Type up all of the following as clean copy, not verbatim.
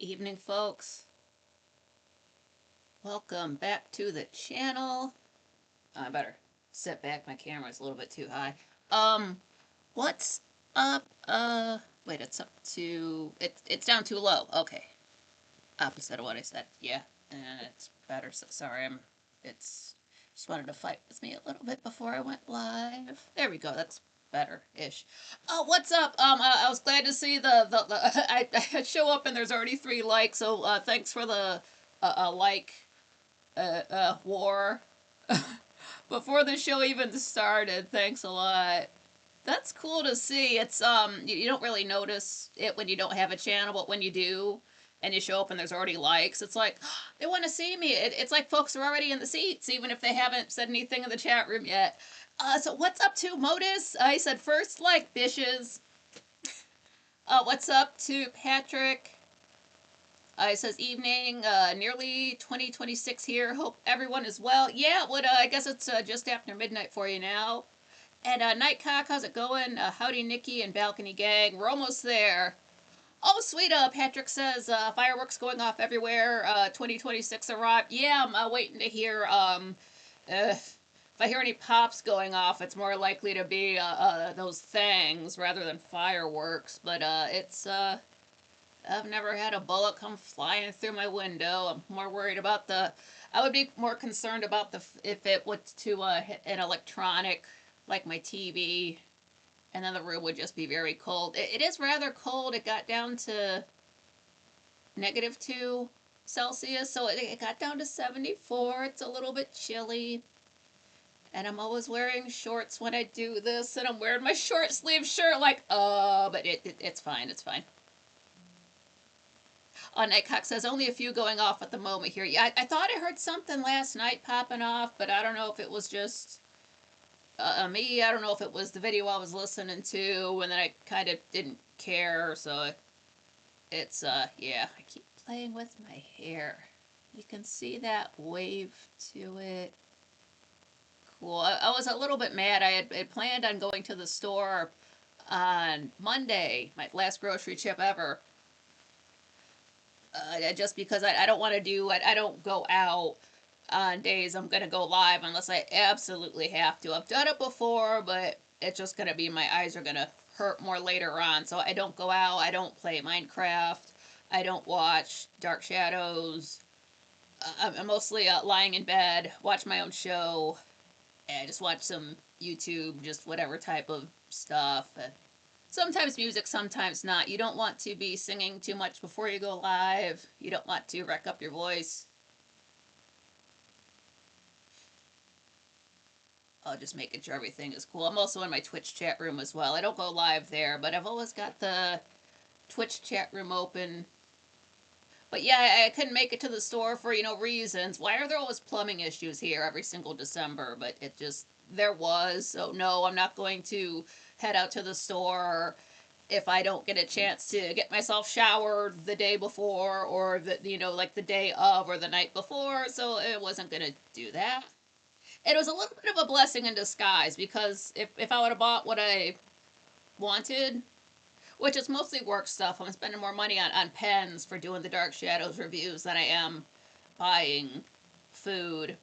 Evening, folks. Welcome back to the channel. I better set back. My camera's a little bit too high. Um, what's up? Wait, it's up to it's down too low. Okay, opposite of what I said. Yeah, and it's better. So, sorry, It's just wanted to fight with me a little bit before I went live. There we go. That's better-ish. Oh, what's up? I was glad to see the I show up and there's already 3 likes. So thanks for the like war before the show even started. Thanks a lot. That's cool to see. It's you don't really notice it when you don't have a channel, but when you do and you show up and there's already likes, it's like they want to see me. It's like folks are already in the seats, even if they haven't said anything in the chat room yet. So what's up to Modus? I said first like Bishes. What's up to Patrick? It says evening, nearly 2026 here. Hope everyone is well. Yeah, I guess it's just after midnight for you now. And Nightcock, how's it going? Howdy, Nikki and Balcony Gang. We're almost there. Oh, sweet. Patrick says fireworks going off everywhere. 2026 arrived. Yeah, I'm waiting to hear. If I hear any pops going off, it's more likely to be those things rather than fireworks. But I've never had a bullet come flying through my window. I'm more worried about the. I would be more concerned about the if it was to hit an electronic like my TV, and then the room would just be very cold. It is rather cold. It got down to -2 Celsius, so it got down to 74. It's a little bit chilly. And I'm always wearing shorts when I do this, and I'm wearing my short sleeve shirt, like, but it's fine, it's fine. Nightcock says only a few going off at the moment here. Yeah, I thought I heard something last night popping off, but I don't know if it was just me. I don't know if it was the video I was listening to, and then I kind of didn't care. So it's yeah. I keep playing with my hair. You can see that wave to it. Cool. I was a little bit mad. I had planned on going to the store on Monday, my last grocery trip ever, just because I don't want to do I don't go out on days I'm going to go live unless I absolutely have to. I've done it before, but it's just going to be my eyes are going to hurt more later on. So I don't go out. I don't play Minecraft. I don't watch Dark Shadows. I'm mostly lying in bed, watch my own show, and just watch some YouTube, just whatever type of stuff. Sometimes music, sometimes not. You don't want to be singing too much before you go live. You don't want to wreck up your voice. Just making sure everything is cool. I'm also in my Twitch chat room as well. I don't go live there, but I've always got the Twitch chat room open. But yeah, I couldn't make it to the store for, reasons. Why are there always plumbing issues here every single December? But it just, there was. So no, I'm not going to head out to the store if I don't get a chance to get myself showered the day before or like the day of or the night before. So it wasn't going to do that. It was a little bit of a blessing in disguise because if I would have bought what I wanted, which is mostly work stuff, I'm spending more money on pens for doing the Dark Shadows reviews than I am buying food.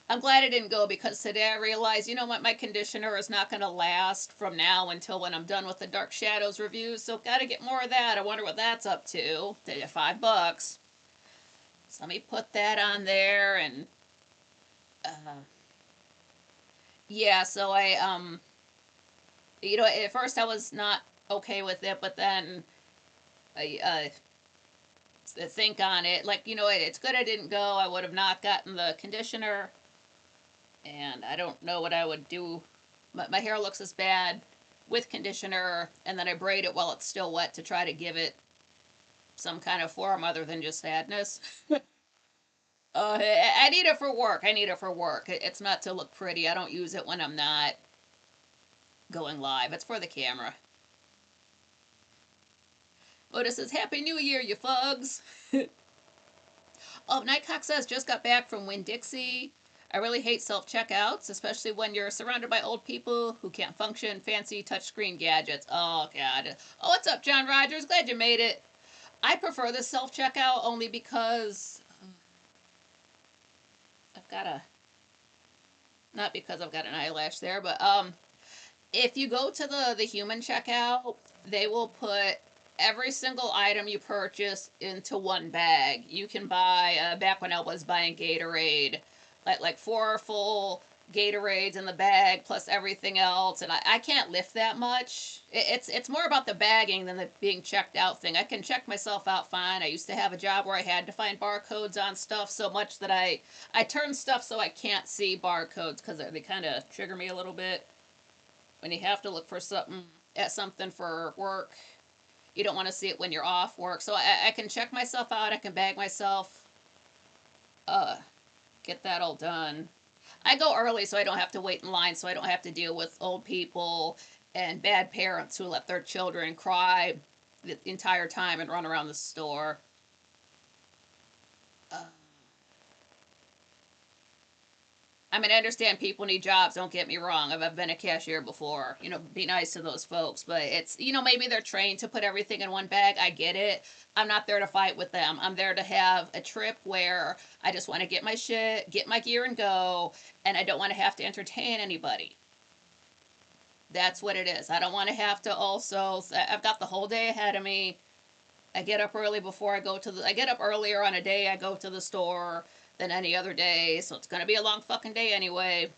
I'm glad I didn't go because today I realized, what, my conditioner is not going to last from now until when I'm done with the Dark Shadows reviews. So got to get more of that. I wonder what that's up to. $5. So let me put that on there and yeah. So at first I was not okay with it, but then I think on it, like it's good I didn't go. I would have not gotten the conditioner, and I don't know what I would do. My hair looks as bad with conditioner, and then I braid it while it's still wet to try to give it some kind of form other than just sadness. I need it for work. I need it for work. It's not to look pretty. I don't use it when I'm not going live. It's for the camera. Otis says, Happy New Year, you fugs. Oh, Nightcock says, just got back from Winn-Dixie. I really hate self-checkouts, especially when you're surrounded by old people who can't function fancy touchscreen gadgets. Oh, God. Oh, what's up, John Rogers? Glad you made it. I prefer the self checkout only because I've got a not because I've got an eyelash there, but if you go to the human checkout, they will put every single item you purchase into one bag. You can buy back when I was buying Gatorade, like four full Gatorades in the bag plus everything else, and I can't lift that much. It's more about the bagging than the being checked out thing. I can check myself out fine. I used to have a job where I had to find barcodes on stuff so much that I turn stuff so I can't see barcodes because they kind of trigger me a little bit when you have to look for something at something for work. You don't want to see it when you're off work. So I can check myself out. I can bag myself. Uh, get that all done. I go early so I don't have to wait in line. So I don't have to deal with old people and bad parents who let their children cry the entire time and run around the store. Uh, I mean, I understand people need jobs. Don't get me wrong. I've been a cashier before. Be nice to those folks. But it's, maybe they're trained to put everything in one bag. I get it. I'm not there to fight with them. I'm there to have a trip where I just want to get my shit, get my gear, and go. And I don't want to have to entertain anybody. That's what it is. I don't want to have to also. I've got the whole day ahead of me. I get up early before I go to the. I get up earlier on a day I go to the store than any other day, so it's gonna be a long fucking day anyway.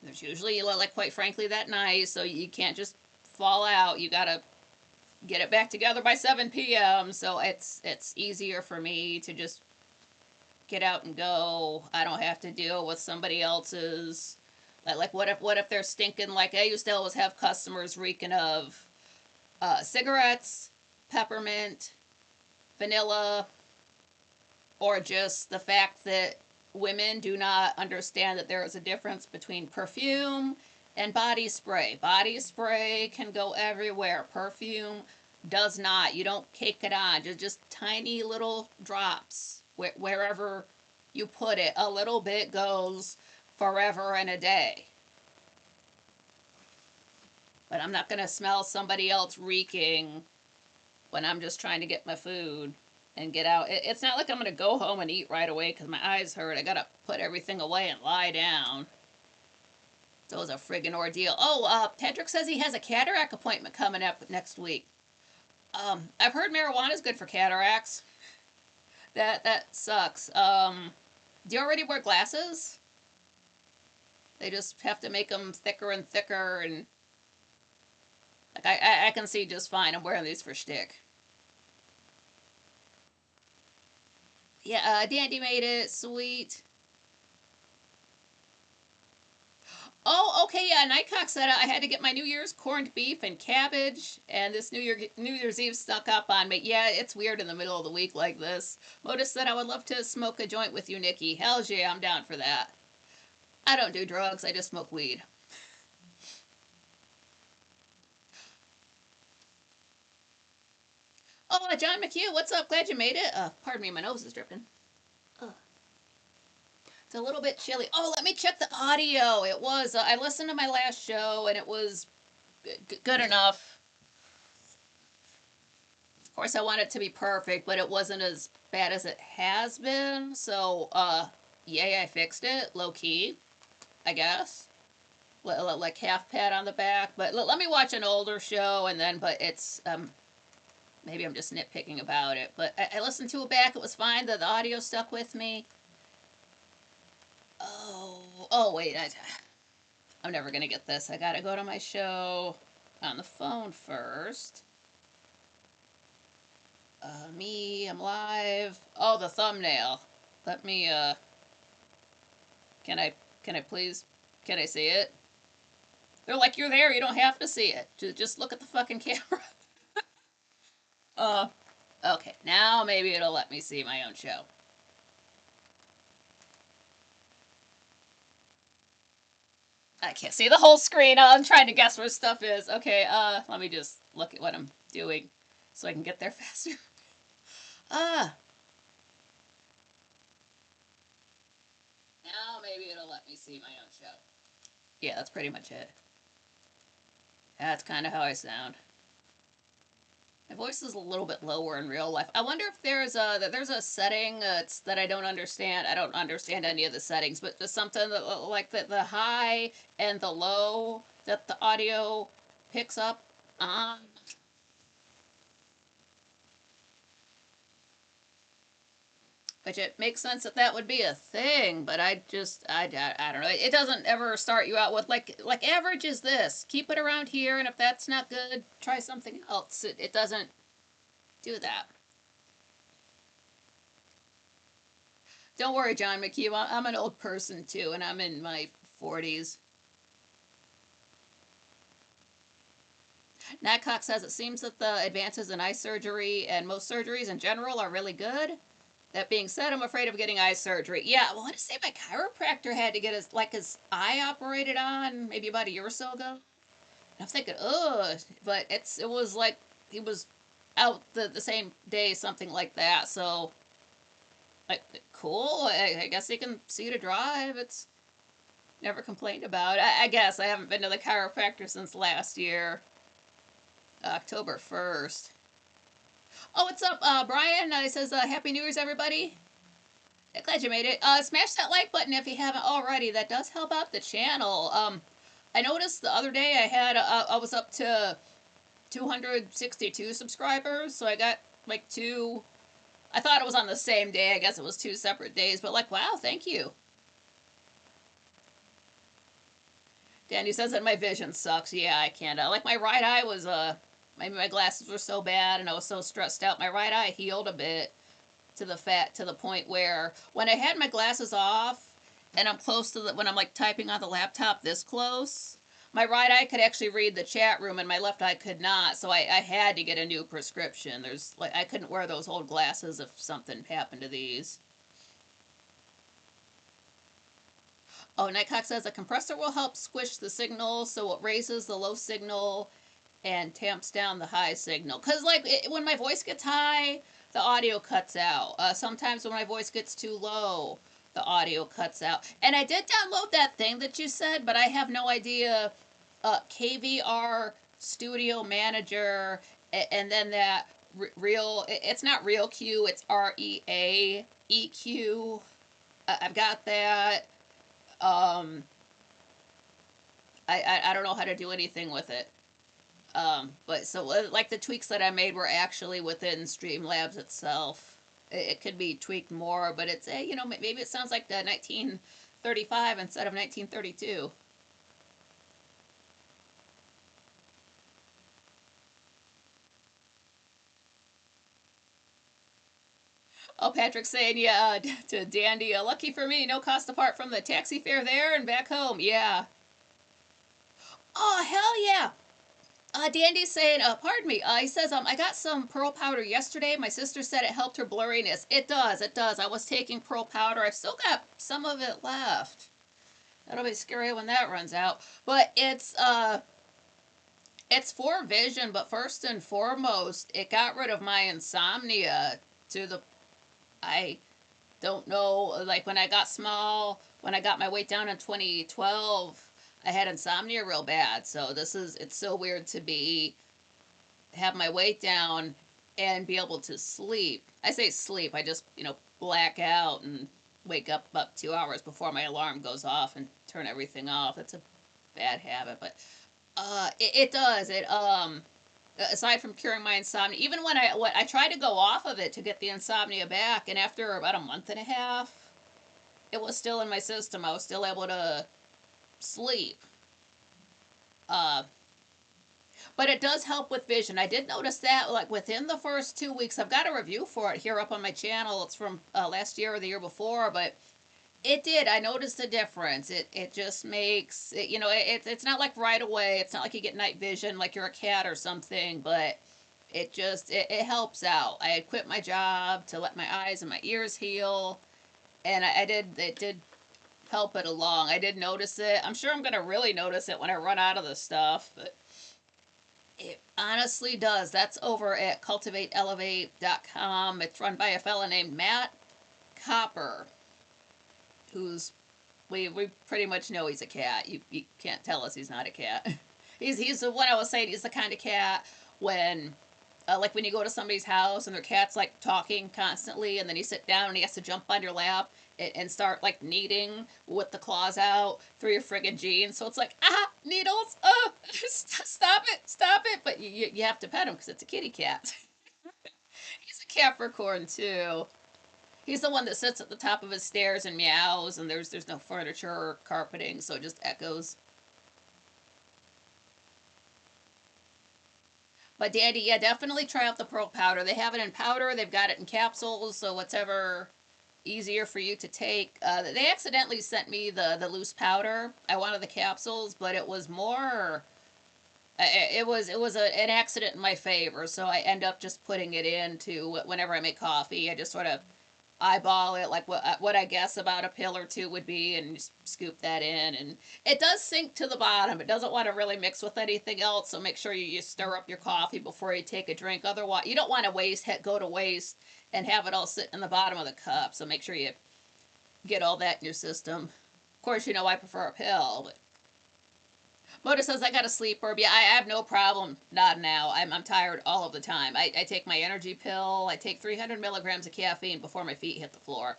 There's usually like quite frankly that night, so you can't just fall out. You gotta get it back together by 7 p.m. So it's easier for me to just get out and go. I don't have to deal with somebody else's. Like what if they're stinking? Like I used to always have customers reeking of cigarettes, peppermint, vanilla, or just the fact that women do not understand that there is a difference between perfume and body spray. Body spray can go everywhere. Perfume does not. You don't cake it on. Just tiny little drops wherever you put it. A little bit goes forever and a day. But I'm not going to smell somebody else reeking when I'm just trying to get my food and get out. It's not like I'm going to go home and eat right away because my eyes hurt. I got to put everything away and lie down. So it's a friggin' ordeal. Oh, Patrick says he has a cataract appointment coming up next week. I've heard marijuana is good for cataracts. That sucks. Do you already wear glasses? They just have to make them thicker and thicker, and like I can see just fine. I'm wearing these for shtick. Yeah, Dandy made it. Sweet. Oh, okay, yeah. Nightcock said I had to get my New Year's corned beef and cabbage, and this New Year's Eve stuck up on me. Yeah, it's weird in the middle of the week like this. Modus said I would love to smoke a joint with you, Nikki. Hell yeah, I'm down for that. I don't do drugs. I just smoke weed. Oh, John McHugh, what's up? Glad you made it. Pardon me, my nose is dripping. Uh, it's a little bit chilly. Oh, let me check the audio. It was. I listened to my last show, and it was good enough. Of course, I want it to be perfect, but it wasn't as bad as it has been. So, yay, I fixed it. Low key, I guess. Like half pat on the back. But let me watch an older show and then, but it's, maybe I'm just nitpicking about it. But I listened to it back. It was fine. The audio stuck with me. Oh, wait. I'm never going to get this. I got to go to my show on the phone first. I'm live. Oh, the thumbnail. Let me, can I, can I please, can I see it? They're like, you're there, you don't have to see it. Just look at the fucking camera. uh, okay, now maybe it'll let me see my own show. I can't see the whole screen. I'm trying to guess where stuff is. Okay, let me just look at what I'm doing so I can get there faster. Ah, now maybe it'll let me see my own show. Yeah, that's pretty much it. That's kind of how I sound. My voice is a little bit lower in real life. I wonder if there's a setting that I don't understand. I don't understand any of the settings, but just something that, like the high and the low that the audio picks up on. Which it makes sense that that would be a thing, but I don't know. It doesn't ever start you out with like average is this. Keep it around here, and if that's not good, try something else. It doesn't do that. Don't worry, John McHugh. I'm an old person too, and I'm in my 40s. Natcock says it seems that the advances in eye surgery and most surgeries in general are really good. That being said, I'm afraid of getting eye surgery. Yeah, well, I want to say my chiropractor had to get his eye operated on maybe about a year or so ago. And I'm thinking, ugh, but it was like he was out the same day, something like that. So, like, cool. I guess he can see to drive. It's never complained about. I guess I haven't been to the chiropractor since last year, October 1st. Oh, what's up, Brian? He says, Happy New Year's, everybody. Glad you made it. Smash that like button if you haven't already. That does help out the channel. I noticed the other day I was up to 262 subscribers, so I got like two. I thought it was on the same day. I guess it was two separate days, but like, wow, thank you. Danny says that my vision sucks. Yeah, I can't. Like my right eye was maybe my glasses were so bad and I was so stressed out. My right eye healed a bit to the point where when I had my glasses off and I'm close to the when I'm like typing on the laptop this close, my right eye could actually read the chat room and my left eye could not. So I had to get a new prescription. There's like I couldn't wear those old glasses if something happened to these. Oh, Nightcock says a compressor will help squish the signal so it raises the low signal and tamps down the high signal. Because, like, when my voice gets high, the audio cuts out. Sometimes when my voice gets too low, the audio cuts out. And I did download that thing that you said, but I have no idea. KVR Studio Manager, and then that real, it's not Real Q, it's REA EQ. I've got that. Um, I don't know how to do anything with it. But so like the tweaks that I made were actually within Streamlabs itself. It could be tweaked more, but it's maybe it sounds like the 1935 instead of 1932. Oh, Patrick's saying, yeah, to Dandy, lucky for me, no cost apart from the taxi fare there and back home. Yeah. Oh, hell yeah. Dandy's saying, pardon me. He says, I got some pearl powder yesterday. My sister said it helped her blurriness. It does, it does. I was taking pearl powder. I've still got some of it left. That'll be scary when that runs out. But it's for vision, but first and foremost, it got rid of my insomnia to the I don't know, like when I got small, when I got my weight down in 2012, I had insomnia real bad. So it's so weird to have my weight down and be able to sleep. I say sleep, I just, black out and wake up about 2 hours before my alarm goes off and turn everything off. It's a bad habit, but it does. Aside from curing my insomnia, even when I tried to go off of it to get the insomnia back, and after about a month and a half, it was still in my system. I was still able to sleep. Uh, but it does help with vision. I did notice that, like within the first 2 weeks, I've got a review for it here up on my channel. It's from last year or the year before, but it did. I noticed a difference. It just makes it, it's not like right away. It's not like you get night vision like you're a cat or something, but it helps out. I had quit my job to let my eyes and my ears heal, and I did it did help it along. I did notice it. I'm sure I'm gonna really notice it when I run out of the stuff, but it honestly does. That's over at cultivateelevate.com. It's run by a fella named Matt Copper, who's we pretty much know he's a cat. You can't tell us he's not a cat. He's the one I was saying. He's the kind of cat when Like when you go to somebody's house and their cat's like talking constantly, and then you sit down and he has to jump on your lap and start like kneading with the claws out through your friggin' jeans. So it's like, needles, stop it. But you have to pet him because it's a kitty cat. He's a Capricorn too. He's the one that sits at the top of his stairs and meows, and there's no furniture or carpeting, so it just echoes. But Daddy, yeah, definitely try out the pearl powder. They have it in powder. They've got it in capsules. So whatever easier for you to take. They accidentally sent me the loose powder. I wanted the capsules, but it was more. It was an accident in my favor. So I end up just putting it into whenever I make coffee. I just sort of eyeball it like what I guess about a pill or two would be, and just scoop that in, and it does sink to the bottom. It doesn't want to really mix with anything else, so make sure you stir up your coffee before you take a drink. Otherwise, you don't want to go to waste and have it all sit in the bottom of the cup. So make sure you get all that in your system. Of course, I prefer a pill, but Moda says I got a sleep herb. Yeah, I have no problem nodding out. I'm tired all of the time. I take my energy pill. I take 300 milligrams of caffeine before my feet hit the floor.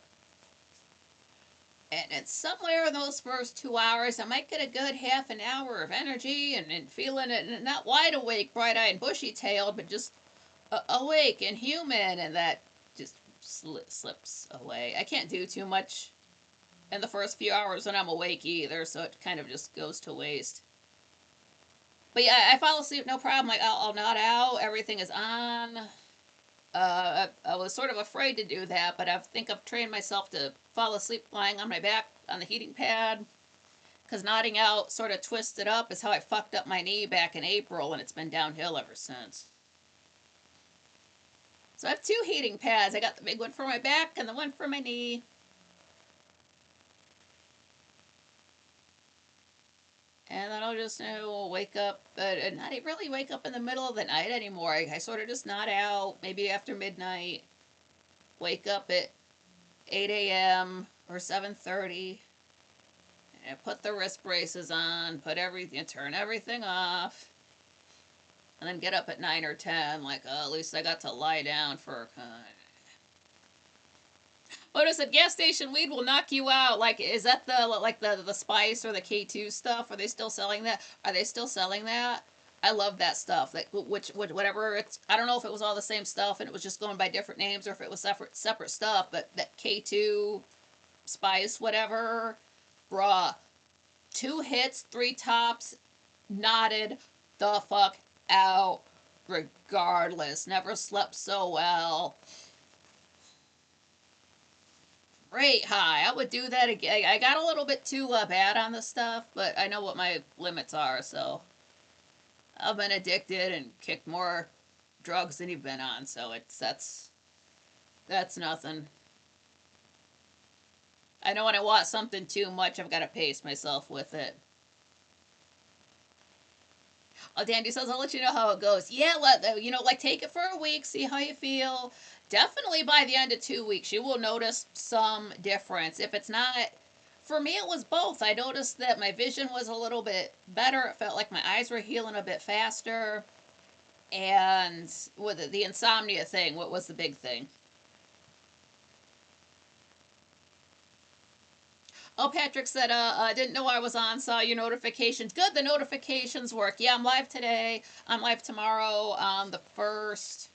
And somewhere in those first 2 hours, I might get a good half an hour of energy and feeling it, not wide awake, bright eyed, and bushy tailed, but just awake and human, and that just slips away. I can't do too much in the first few hours when I'm awake either, so it kind of just goes to waste. But yeah, I fall asleep no problem. Like I'll nod out, everything is on. I was sort of afraid to do that, but I think I've trained myself to fall asleep lying on my back on the heating pad. Because nodding out, sort of twisted up, is how I fucked up my knee back in April, and it's been downhill ever since. So I have two heating pads. I got the big one for my back and the one for my knee. And then I'll just wake up, not really wake up in the middle of the night anymore. I sort of just nod out, maybe after midnight. Wake up at 8 a.m. or 7:30. And put the wrist braces on, turn everything off, and then get up at 9 or 10. Like, at least I got to lie down for. Otis said gas station weed will knock you out. Like, is that the spice or the K2 stuff? Are they still selling that? Are they still selling that? I love that stuff. Like, whatever it's. I don't know if it was all the same stuff and it was just going by different names, or if it was separate stuff. But that K2 spice, whatever, bruh, 2 hits, 3 tops, nodded the fuck out. Regardless, never slept so well. Great high. I would do that again. I got a little bit too bad on the stuff, but I know what my limits are, so I've been addicted and kicked more drugs than you've been on, so that's nothing. I know when I want something too much, I've got to pace myself with it. Oh, Dandy says, I'll let you know how it goes. Yeah, like take it for a week, see how you feel. Definitely by the end of 2 weeks, you will notice some difference. If it's not, for me, it was both. I noticed that my vision was a little bit better. It felt like my eyes were healing a bit faster. And with the insomnia thing, what was the big thing? Oh, Patrick said, I didn't know I was on, saw your notifications. Good, the notifications work. Yeah, I'm live today. I'm live tomorrow on the 1st.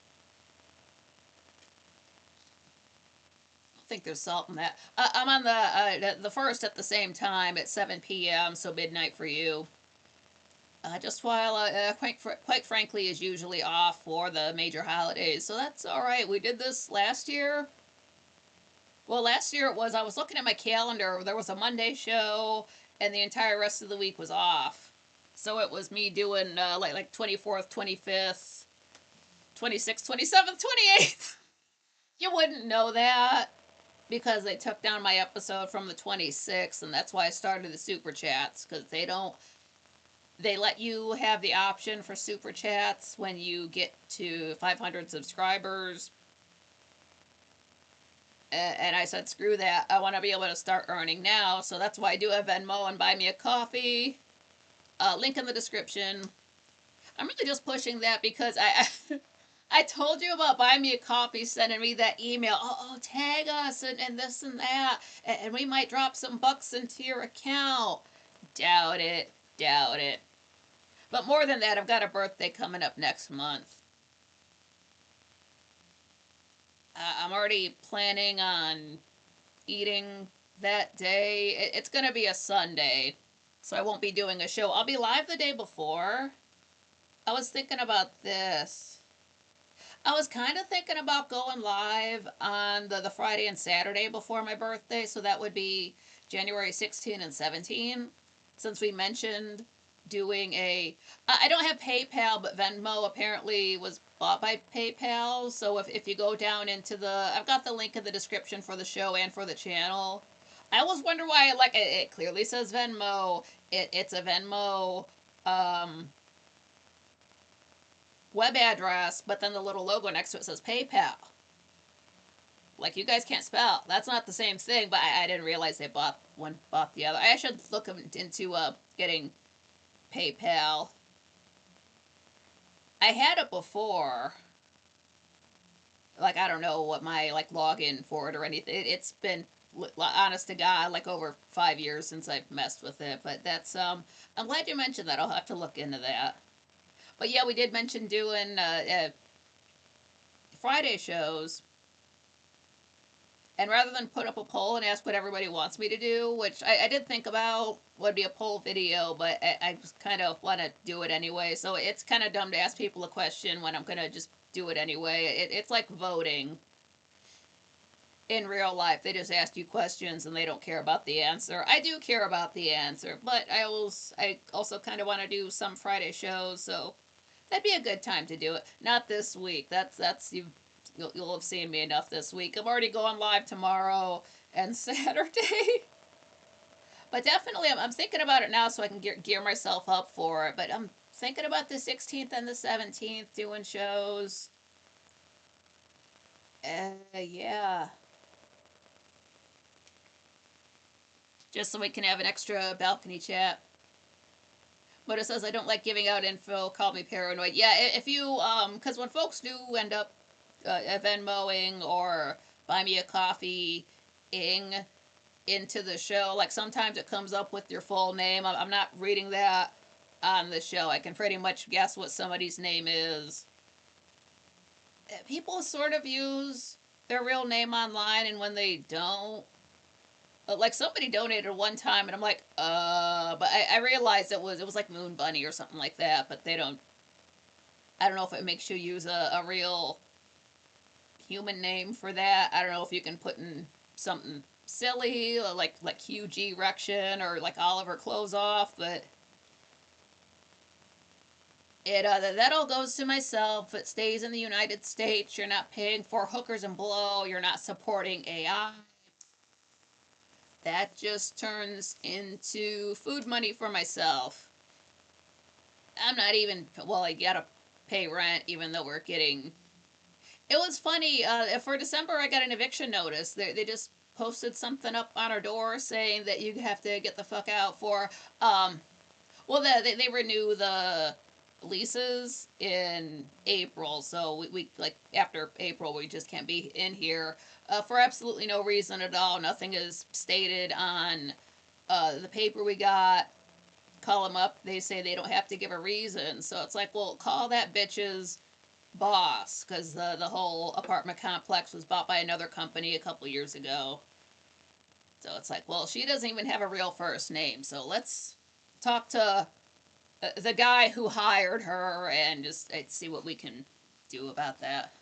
I think there's salt in that. I'm on the 1st at the same time at 7 p.m., so midnight for you. Just while, quite frankly, is usually off for the major holidays, so that's all right. We did this last year. Well, last year I was looking at my calendar. There was a Monday show, and the entire rest of the week was off. So it was me doing like 24th, 25th, 26th, 27th, 28th. You wouldn't know that because they took down my episode from the 26th, and that's why I started the super chats, because they let you have the option for super chats when you get to 500 subscribers. And I said, screw that. I want to be able to start earning now. So that's why I do a Venmo and buy me a coffee. Link in the description. I'm really just pushing that because I told you about Buy Me a Coffee sending me that email. Tag us and this and that, and we might drop some bucks into your account. Doubt it. Doubt it. But more than that, I've got a birthday coming up next month. I'm already planning on eating that day. It's going to be a Sunday, so I won't be doing a show. I'll be live the day before. I was thinking about this. I was kind of thinking about going live on the Friday and Saturday before my birthday, so that would be January 16 and 17. Since we mentioned doing a. I don't have PayPal, but Venmo apparently was bought by PayPal. So if you go down into the. I've got the link in the description for the show and for the channel. I always wonder why, like, it clearly says Venmo. It's a Venmo web address, but then the little logo next to it says PayPal. Like, you guys can't spell. That's not the same thing, but I didn't realize they bought one, bought the other. I should look into getting PayPal. I had it before. Like, I don't know what my like login for it or anything. It's been honest to God like over 5 years since I've messed with it. But that's I'm glad you mentioned that. I'll have to look into that. But yeah, we did mention doing Friday shows. And rather than put up a poll and ask what everybody wants me to do, which I did think about would be a poll video, but I just kind of want to do it anyway. So it's kind of dumb to ask people a question when I'm going to just do it anyway. It's like voting in real life. They just ask you questions and they don't care about the answer. I do care about the answer, but I also kind of want to do some Friday shows, so that'd be a good time to do it. Not this week. That's you'll have seen me enough this week. I'm already going live tomorrow and Saturday. But definitely, I'm thinking about it now so I can gear myself up for it. But I'm thinking about the 16th and the 17th doing shows. Yeah. Just so we can have an extra balcony chat. But it says I don't like giving out info. Call me paranoid. Yeah, if you because when folks do end up Venmoing or buy me a coffee ing into the show, like sometimes it comes up with your full name. I'm not reading that on the show. I can pretty much guess what somebody's name is. People sort of use their real name online, and when they don't, like somebody donated one time, and I'm like, but I realized it was like Moon Bunny or something like that. But they don't. I don't know if it makes you use a real human name for that. I don't know if you can put in something silly like Hugh G. Rection or like Oliver Close Off, but it that all goes to myself. It stays in the United States. You're not paying for hookers and blow. You're not supporting AI. That just turns into food money for myself. I'm not even well. I gotta pay rent, even though we're getting. It was funny. For December, I got an eviction notice. They just posted something up on our door saying that you have to get the fuck out for. Well, they renew the leases in April, so we like after April we just can't be in here for absolutely no reason at all. Nothing is stated on the paper we got. Call them up. They say they don't have to give a reason. So it's like, well, call that bitch's boss because the whole apartment complex was bought by another company a couple years ago. So it's like, well, she doesn't even have a real first name. So let's talk to the guy who hired her and just see what we can do about that.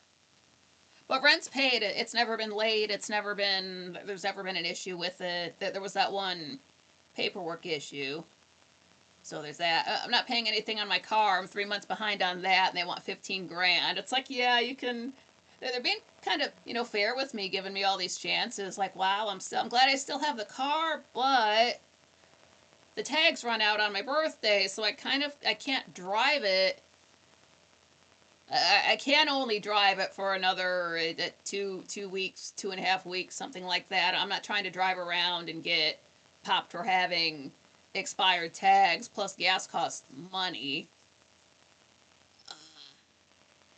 But rent's paid. It's never been late. There's never been an issue with it. There was that one paperwork issue. So there's that. I'm not paying anything on my car. I'm 3 months behind on that, and they want 15 grand. It's like, yeah, you can. They're being kind of, fair with me, giving me all these chances. Like, wow, I'm glad I still have the car, but the tags run out on my birthday, so I can't drive it. I can only drive it for another 2 weeks, 2.5 weeks, something like that. I'm not trying to drive around and get popped for having expired tags. Plus, gas costs money.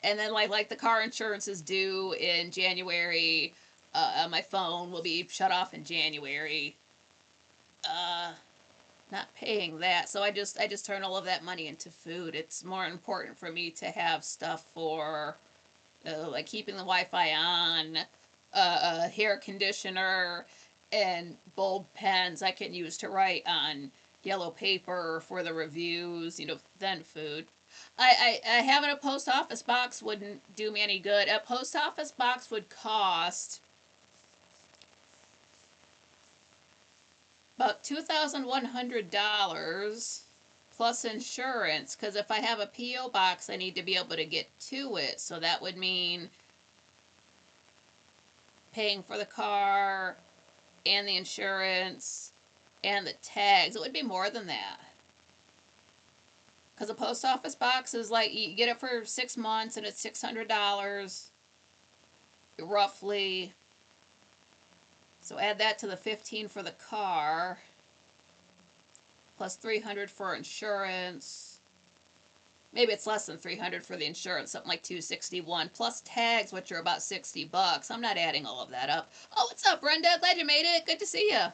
And then like the car insurance is due in January. My phone will be shut off in January. Uh, Not paying that, so I just turn all of that money into food. It's more important for me to have stuff for like keeping the Wi-Fi on, a hair conditioner, and bulb pens I can use to write on yellow paper for the reviews. Then food. Having a post office box wouldn't do me any good. A post office box would cost about $2,100 plus insurance. Because if I have a PO box, I need to be able to get to it. So that would mean paying for the car and the insurance and the tags. It would be more than that. Because a post office box is like you get it for 6 months and it's $600 roughly. So add that to the 15 for the car plus 300 for insurance. Maybe it's less than 300 for the insurance, something like 261 plus tags, which are about $60. I'm not adding all of that up. Oh, what's up, Brenda? Glad you made it. Good to see you.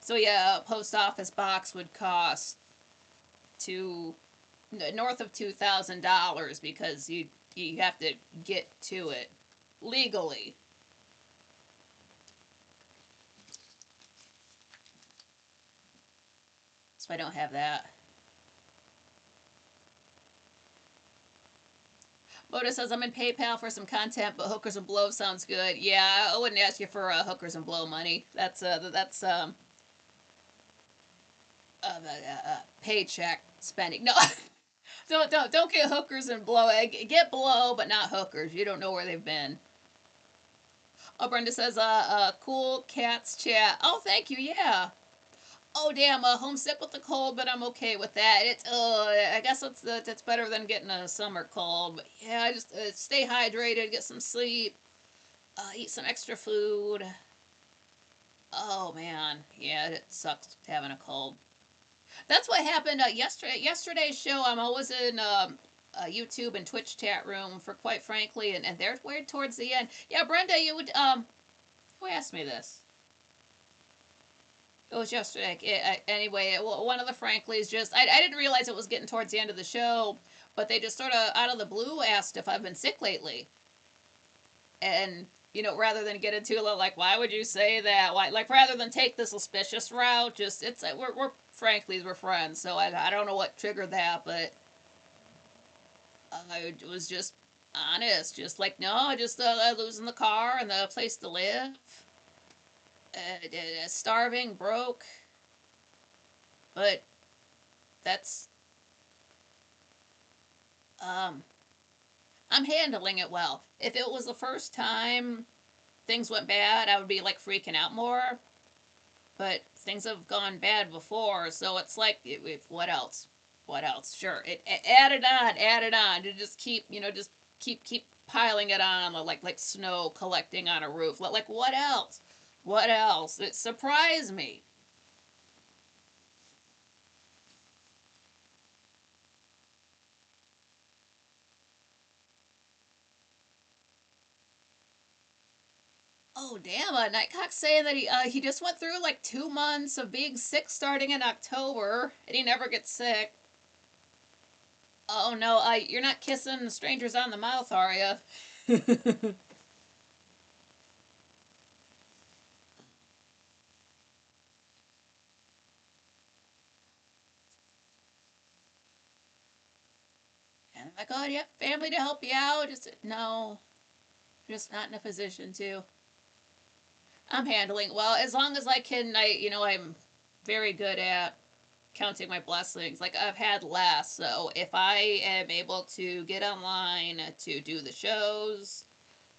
So yeah, a post office box would cost to north of $2,000 because you have to get to it legally. So I don't have that. Moda says I'm in PayPal for some content, but hookers and blow sounds good. Yeah, I wouldn't ask you for hookers and blow money. That's paycheck spending. No, don't get hookers and blow. Get blow, but not hookers. You don't know where they've been. Oh, Brenda says, cool cats chat. Oh, thank you. Yeah. Oh, damn. Homesick with the cold, but I'm okay with that. I guess that's better than getting a summer cold. But yeah, just stay hydrated, get some sleep, eat some extra food. Oh man, yeah, it sucks having a cold. That's what happened yesterday. Yesterday's show. I'm always in YouTube and Twitch chat room for quite frankly, and they're weird towards the end. Yeah, Brenda, you would who asked me this? It was yesterday. Anyway, one of the Franklies just I didn't realize it was getting towards the end of the show, but they just sort of out of the blue asked if I've been sick lately, and rather than get into like why would you say that? Why like rather than take the suspicious route, just it's we're Franklies, we're friends, so I don't know what triggered that, but I was just honest, just like no, just losing the car and the place to live, starving, broke, but that's um I'm handling it well. If it was the first time things went bad, I would be like freaking out more. But things have gone bad before, so it's like, what else? What else? Sure, add it on, add it on. To just keep, just keep piling it on, like snow collecting on a roof. Like what else? What else? It surprised me. Oh damn! Nightcock's saying that he just went through like 2 months of being sick starting in October, and he never gets sick. Oh no, you're not kissing strangers on the mouth, are you? And I'm like, oh, yeah, family to help you out. Just no, just not in a position to. I'm handling well as long as I can. I'm very good at counting my blessings. Like I've had less, so if I am able to get online to do the shows,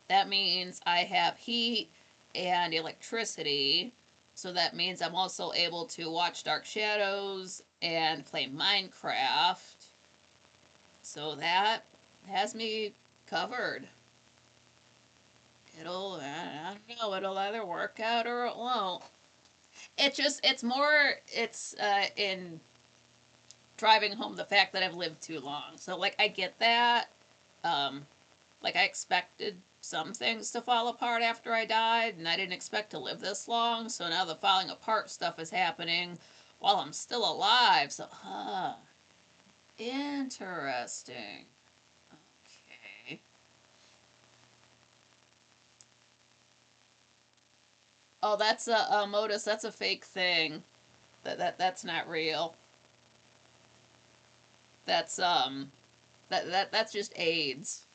that means I have heat and electricity. So that means I'm also able to watch Dark Shadows and play Minecraft. So that has me covered. I don't know, it'll either work out or it won't. It's in driving home the fact that I've lived too long. So, like, I get that. Like I expected some things to fall apart after I died, and I didn't expect to live this long. So now the falling apart stuff is happening while I'm still alive. So, interesting. Okay. Oh, that's a Modus. That's a fake thing. That's not real. That's that's just AIDS.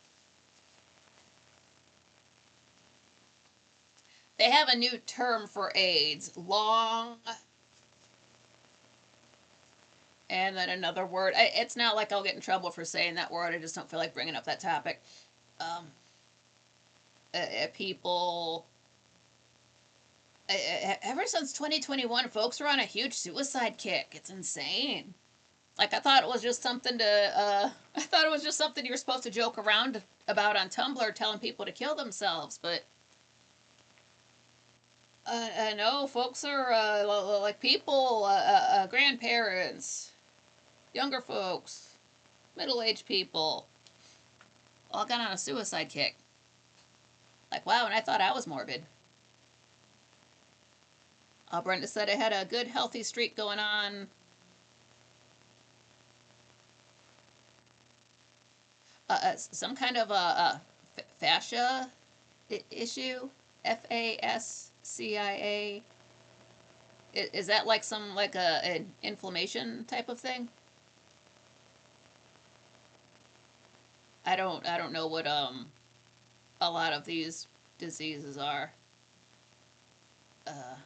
They have a new term for AIDS. Long, and then another word. It's not like I'll get in trouble for saying that word. I just don't feel like bringing up that topic. Um, People. Ever since 2021, folks are on a huge suicide kick. It's insane. Like I thought it was just something to. I thought it was just something you were supposed to joke around about on Tumblr, telling people to kill themselves. But I know folks are like people, grandparents, younger folks, middle-aged people, all got on a suicide kick. Like wow, and I thought I was morbid. Brenda said I had a good, healthy streak going on. Some kind of fascia issue. FASCIA. Is that like some like an inflammation type of thing? I don't know what a lot of these diseases are. Uh,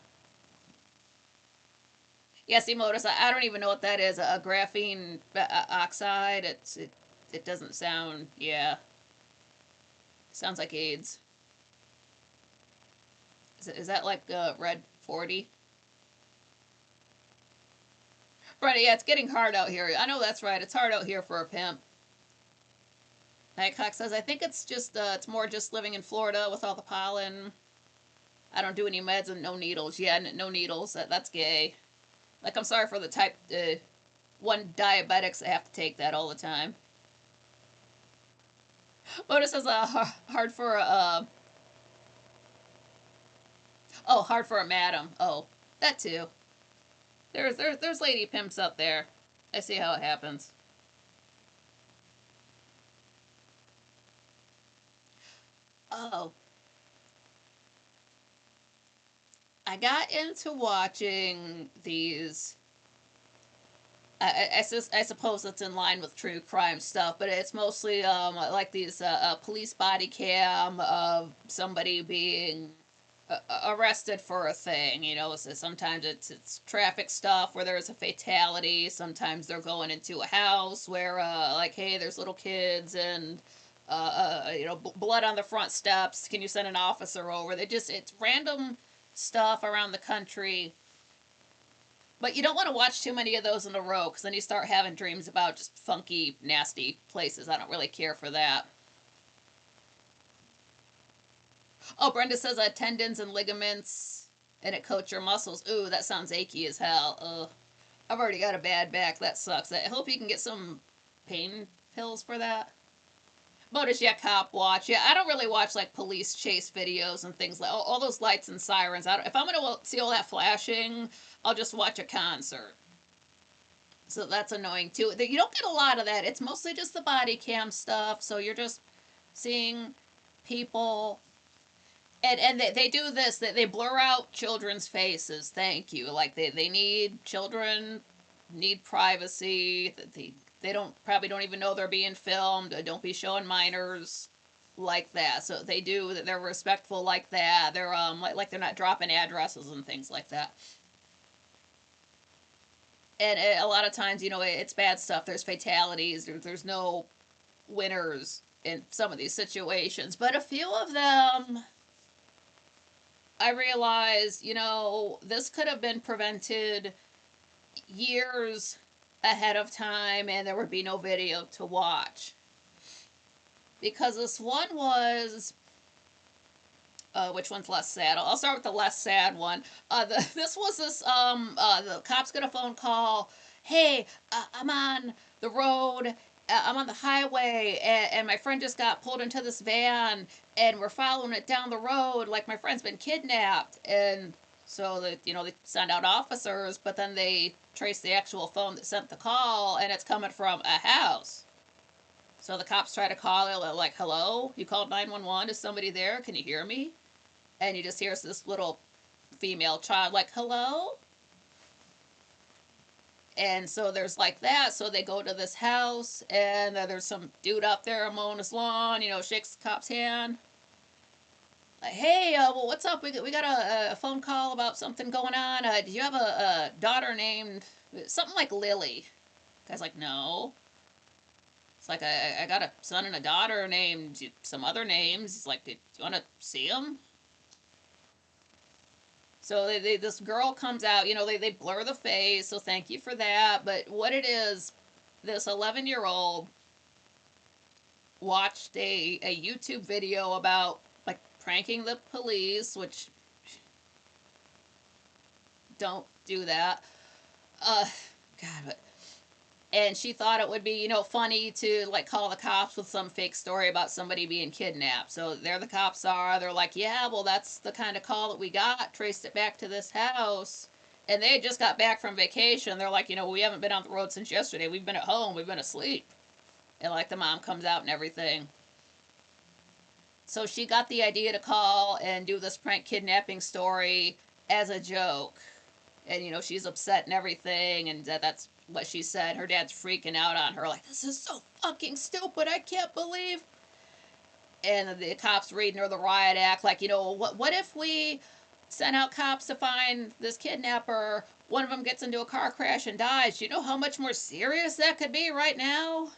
yeah, see, Modus. I don't even know what that is. A graphene oxide. It doesn't sound. Yeah, sounds like AIDS. Is that like red 40? Right, yeah, it's getting hard out here. I know that's right. It's hard out here for a pimp. Nightcock says, I think it's more just living in Florida with all the pollen. I don't do any meds and no needles. Yeah, no needles. That's gay. Like, I'm sorry for the type 1 diabetics that have to take that all the time. Lotus says, hard for a, oh, hard for a madam. Oh, that too. There's lady pimps up there. I see how it happens. Oh, I got into watching these. I suppose that's in line with true crime stuff, but it's mostly like these police body cam of somebody being arrested for a thing. You know, so sometimes it's traffic stuff where there's a fatality. Sometimes they're going into a house where like, hey, there's little kids and blood on the front steps. Can you send an officer over? It's random stuff around the country. But you don't want to watch too many of those in a row because then you start having dreams about just funky, nasty places. I don't really care for that. Oh, Brenda says tendons and ligaments and it coats your muscles. Ooh, that sounds achy as hell. Ugh. I've already got a bad back. That sucks. I hope you can get some pain pills for that. Modus, yeah, cop watch. Yeah, I don't really watch like police chase videos and things like all those lights and sirens. If I'm gonna see all that flashing, I'll just watch a concert. So that's annoying too. You don't get a lot of that. It's mostly just the body cam stuff. So you're just seeing people, and they do this. They blur out children's faces. Thank you. Like they need children need privacy. They don't even know they're being filmed. Don't be showing minors like that. So they do. They're respectful like that. They're like they're not dropping addresses and things like that. And a lot of times, it's bad stuff. There's fatalities. There's no winners in some of these situations. But a few of them, I realized, this could have been prevented years ahead of time and there would be no video to watch. Because this one was. Which one's less sad? I'll start with the less sad one. The cops get a phone call. Hey, I'm on the road I'm on the highway, and my friend just got pulled into this van, and we're following it down the road like my friend's been kidnapped. And so they send out officers, but then they trace the actual phone that sent the call, and it's coming from a house. So the cops try to call it like, "Hello, you called 911. Is somebody there? Can you hear me?" And you just hear this little female child like, "Hello." And so there's like that. So they go to this house, and there's some dude up there mowing his lawn. Shakes the cop's hand. Like, hey, well, what's up? We got a phone call about something going on. Do you have a daughter named something like Lily? The guy's like, no. It's like I got a son and a daughter named some other names. He's like, do you want to see them? So this girl comes out. They blur the face. So thank you for that. But what it is, this 11-year-old watched a YouTube video about like pranking the police, which don't do that. Uh, God, and she thought it would be funny to like call the cops with some fake story about somebody being kidnapped. So there the cops are. They're like, yeah, well that's the kind of call that we got. Traced it back to this house. And they just got back from vacation. They're like, we haven't been on the road since yesterday. We've been at home. We've been asleep. And like the mom comes out and everything. So she got the idea to call and do this prank kidnapping story as a joke. And she's upset and everything, and that's what she said. Her dad's freaking out on her, like, this is so fucking stupid, I can't believe. And the cops reading her the riot act, like, what if we sent out cops to find this kidnapper, one of them gets into a car crash and dies? Do you know how much more serious that could be right now?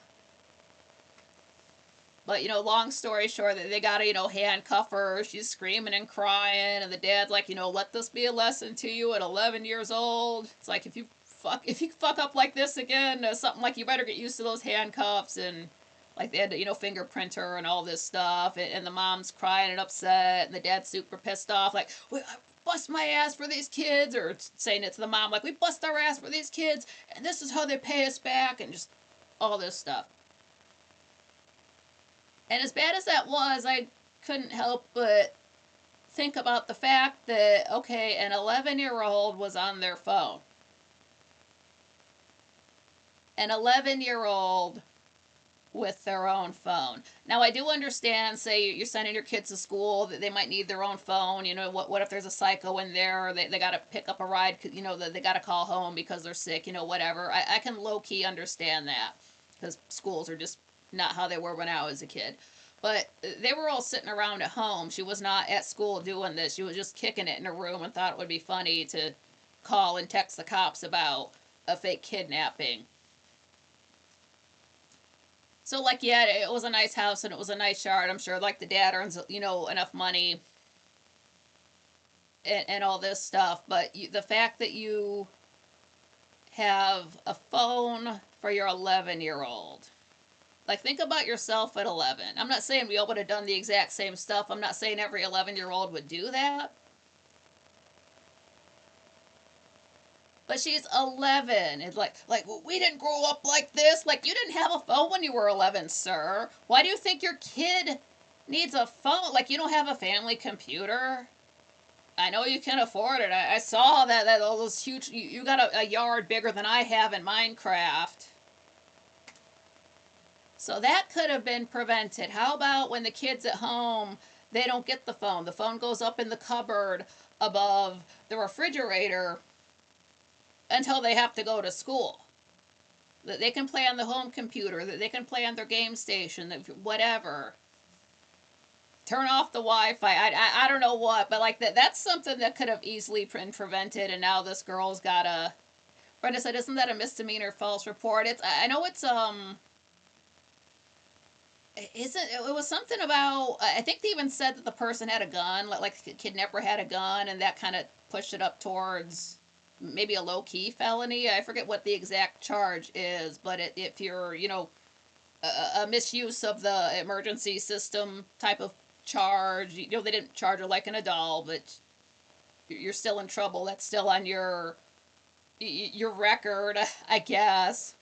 But long story short, they gotta handcuff her. She's screaming and crying, and the dad's like, let this be a lesson to you at 11 years old. It's like if you fuck up like this again, something like you better get used to those handcuffs. And like they had to fingerprint her and all this stuff, and the mom's crying and upset, and the dad's super pissed off, like, I bust my ass for these kids, or saying it to the mom like, we bust our ass for these kids, and this is how they pay us back, and just all this stuff. And as bad as that was, I couldn't help but think about the fact that, okay, an 11-year-old was on their phone. An 11-year-old with their own phone. Now, I do understand, say you're sending your kids to school, that they might need their own phone. What if there's a psycho in there? They got to pick up a ride, they got to call home because they're sick, whatever. I can low-key understand that because schools are just not how they were when I was a kid. But they were all sitting around at home. She was not at school doing this. She was just kicking it in her room and thought it would be funny to call and text the cops about a fake kidnapping. So, like, yeah, it was a nice house and it was a nice yard. I'm sure, like, the dad earns, enough money and all this stuff. But the fact that you have a phone for your 11-year-old, like, think about yourself at 11. I'm not saying we all would have done the exact same stuff. I'm not saying every 11-year-old would do that. But she's 11. It's like, well, we didn't grow up like this. Like, you didn't have a phone when you were 11, sir. Why do you think your kid needs a phone? Like, you don't have a family computer? I know you can afford it. I saw that all those huge. You got a yard bigger than I have in Minecraft. So that could have been prevented. How about when the kid's at home, they don't get the phone? The phone goes up in the cupboard above the refrigerator until they have to go to school. That they can play on the home computer, that they can play on their game station, whatever. Turn off the Wi-Fi. I don't know what, but like that's something that could have easily been prevented. And now this girl's got a. Brenda said, "Isn't that a misdemeanor false report?" I know it's Isn't it was something about I think they even said that the person had a gun, like the kidnapper had a gun, and that kind of pushed it up towards maybe a low key felony. I forget what the exact charge is, but if you're a misuse of the emergency system type of charge, they didn't charge her like an adult, but you're still in trouble. That's still on your record, I guess.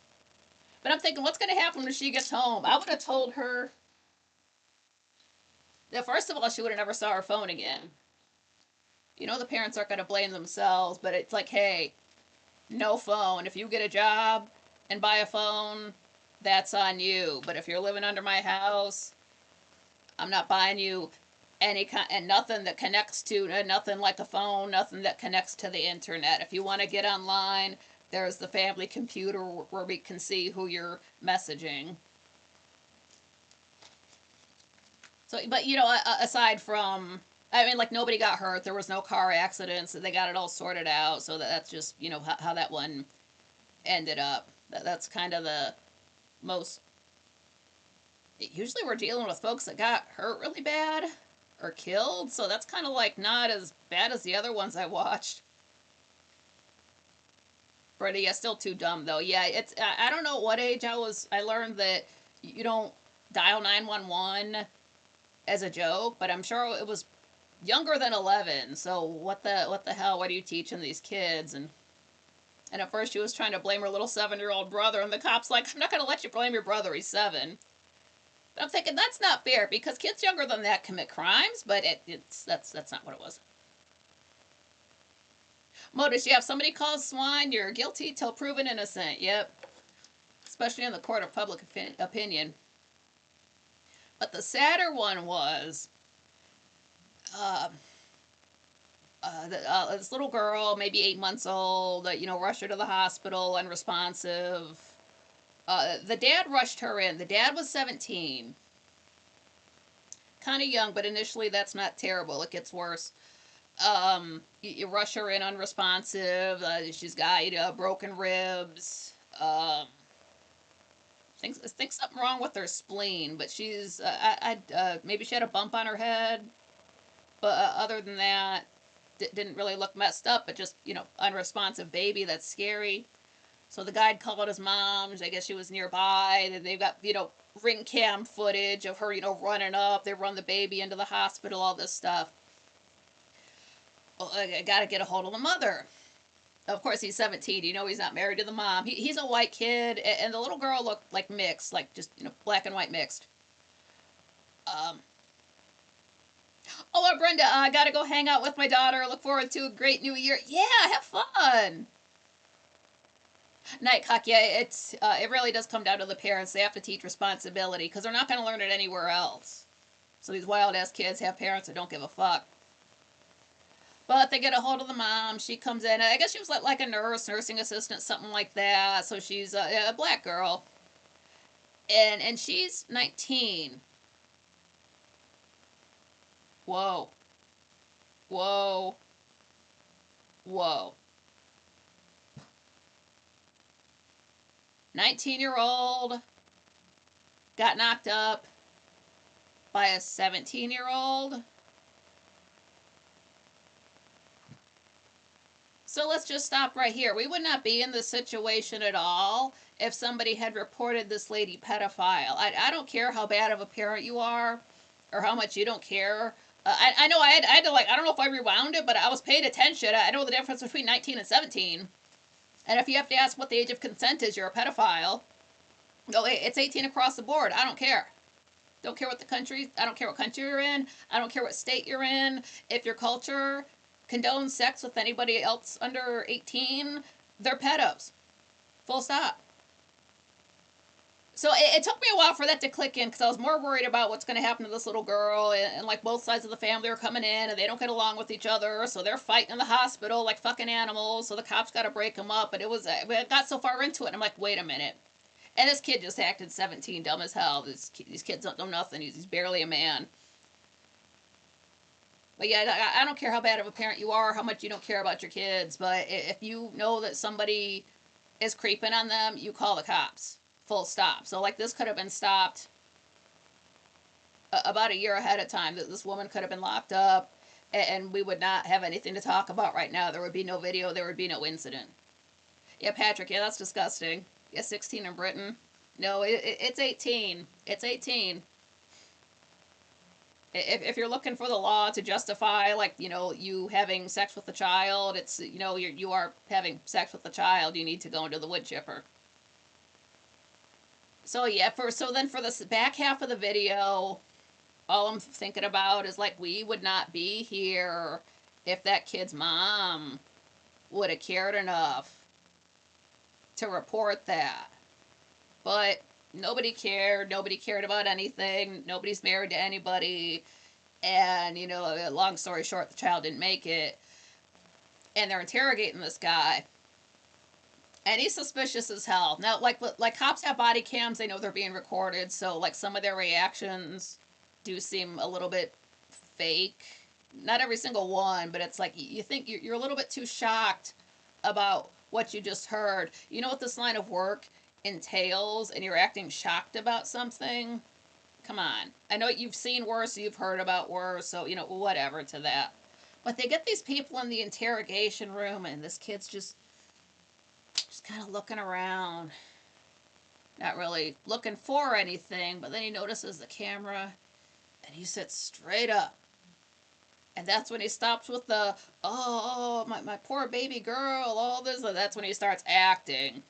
But I'm thinking, what's going to happen when she gets home? I would have told her that first of all, she would have never saw her phone again. You know, the parents aren't going to blame themselves, but it's like, hey, no phone. If you get a job and buy a phone, that's on you. But if you're living under my house, I'm not buying you any kind and nothing that connects to nothing like a phone, nothing that connects to the internet. If you want to get online, there's the family computer where we can see who you're messaging. So, but you know, aside from, I mean, like nobody got hurt. There was no car accidents. They got it all sorted out. So that's just you know how that one ended up. That's kind of the most. Usually we're dealing with folks that got hurt really bad or killed. So that's kind of like not as bad as the other ones I watched. But yeah, still too dumb though. Yeah, it's I don't know what age I was. I learned that you don't dial 911 as a joke, but I'm sure it was younger than 11. So what the hell? What are you teaching these kids? And at first she was trying to blame her little 7-year-old brother, and the cop's like, I'm not gonna let you blame your brother. He's 7. But I'm thinking that's not fair because kids younger than that commit crimes, but that's not what it was. Modus, you have somebody called swine, you're guilty till proven innocent. Yep, especially in the court of public opinion. But the sadder one was uh, this little girl, maybe 8 months old, you know, rushed her to the hospital, unresponsive. The dad rushed her in. The dad was 17. Kind of young, but initially that's not terrible. It gets worse. You rush her in unresponsive. She's got broken ribs. Think something wrong with her spleen, but she's maybe she had a bump on her head. But other than that, didn't really look messed up, but just unresponsive baby. That's scary. So the guy called his mom. I guess she was nearby. They've got ring cam footage of her running up. They run the baby into the hospital. All this stuff. Well, I got to get a hold of the mother. Of course, he's 17. He's not married to the mom. He's a white kid, and the little girl looked like mixed, like just black and white mixed. Um, oh, Brenda, I got to go hang out with my daughter. Look forward to a great new year. Yeah, have fun. Nightcock, yeah, it really does come down to the parents. They have to teach responsibility because they're not going to learn it anywhere else. So these wild ass kids have parents that don't give a fuck. But they get a hold of the mom. She comes in. I guess she was like a nurse, nursing assistant, something like that. So she's a black girl, and she's 19. Whoa, whoa, whoa. 19-year-old got knocked up by a 17-year-old. So let's just stop right here. We would not be in this situation at all if somebody had reported this lady pedophile. I don't care how bad of a parent you are or how much you don't care. I know I had to I don't know if I rewound it, but I was paying attention. I know the difference between 19 and 17. And if you have to ask what the age of consent is, you're a pedophile. No, it's 18 across the board. I don't care. Don't care what the country. I don't care what country you're in. I don't care what state you're in. If your culture condones sex with anybody else under 18, they're pedos. Full stop. So it took me a while for that to click in because I was more worried about what's going to happen to this little girl, and like both sides of the family are coming in and they don't get along with each other, so they're fighting in the hospital like fucking animals. So the cops got to break them up, but it got so far into it, and I'm like, wait a minute. And this kid just acted 17, dumb as hell. These kids don't know nothing. He's barely a man. But yeah, I don't care how bad of a parent you are, how much you don't care about your kids, but if you know that somebody is creeping on them, you call the cops. Full stop. So like this could have been stopped about a year ahead of time. That this woman could have been locked up, and we would not have anything to talk about right now. There would be no video. There would be no incident. Yeah, Patrick. Yeah, that's disgusting. Yeah, 16 in Britain. No, it's 18. It's 18. If you're looking for the law to justify you having sex with a child, it's you are having sex with a child. You need to go into the wood chipper. So yeah, for this back half of the video, all I'm thinking about is like we would not be here if that kid's mom would have cared enough to report that. But nobody cared. Nobody cared about anything. Nobody's married to anybody. And, long story short, the child didn't make it. And they're interrogating this guy. And he's suspicious as hell. Now, like cops have body cams, they know they're being recorded, so like some of their reactions do seem a little bit fake. Not every single one, but it's like you think you're a little bit too shocked about what you just heard. You know what this line of work entails, and you're acting shocked about something? Come on. I know you've seen worse, you've heard about worse, so, whatever to that. But they get these people in the interrogation room, and this kid's just kind of looking around, not really looking for anything, but then he notices the camera, and he sits straight up. And that's when he stops with the, oh, my poor baby girl, all this. That's when he starts acting.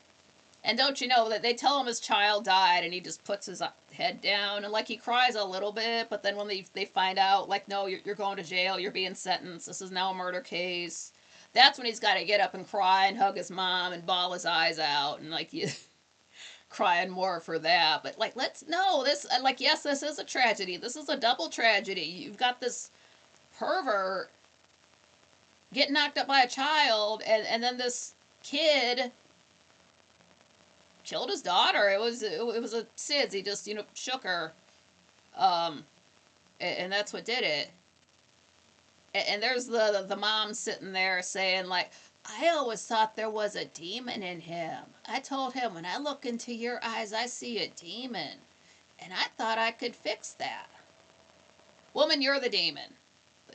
And don't you know that they tell him his child died, and he just puts his head down, and like he cries a little bit, but then when they find out, like, no, you're going to jail, you're being sentenced, this is now a murder case, that's when he's got to get up and cry and hug his mom and bawl his eyes out, and like you crying more for that. But like, let's no, this like, yes, this is a tragedy. This is a double tragedy. You've got this pervert getting knocked up by a child, and then this kid killed his daughter. It was a SIDS. He just shook her, um, and that's what did it. And there's the mom sitting there saying like, I always thought there was a demon in him. I told him, when I look into your eyes, I see a demon, and I thought I could fix that. Woman, you're the demon.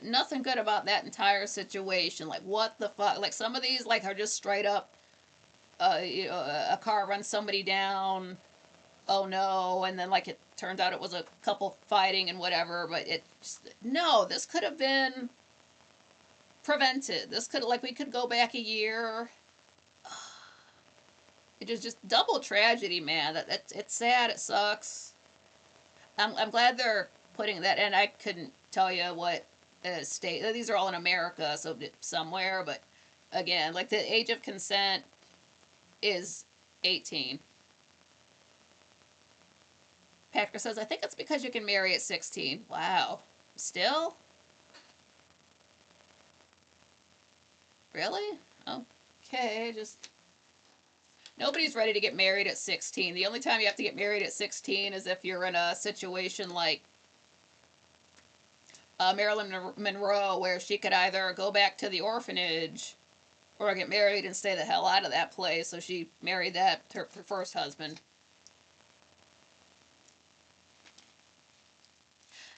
Nothing good about that entire situation. Like, what the fuck? Like, some of these like are just straight up. A car runs somebody down. Oh no! And then like it turned out it was a couple fighting and whatever. But no. This could have been prevented. This could like we could go back a year. It is just double tragedy, man. It's sad. It sucks. I'm glad they're putting that. And I couldn't tell you what state. These are all in America, so somewhere. But again, like the age of consent is 18. Patrick says, I think it's because you can marry at 16. Wow. Still? Really? Okay, just. Nobody's ready to get married at 16. The only time you have to get married at 16 is if you're in a situation like Marilyn Monroe, where she could either go back to the orphanage or get married and stay the hell out of that place. So she married her first husband.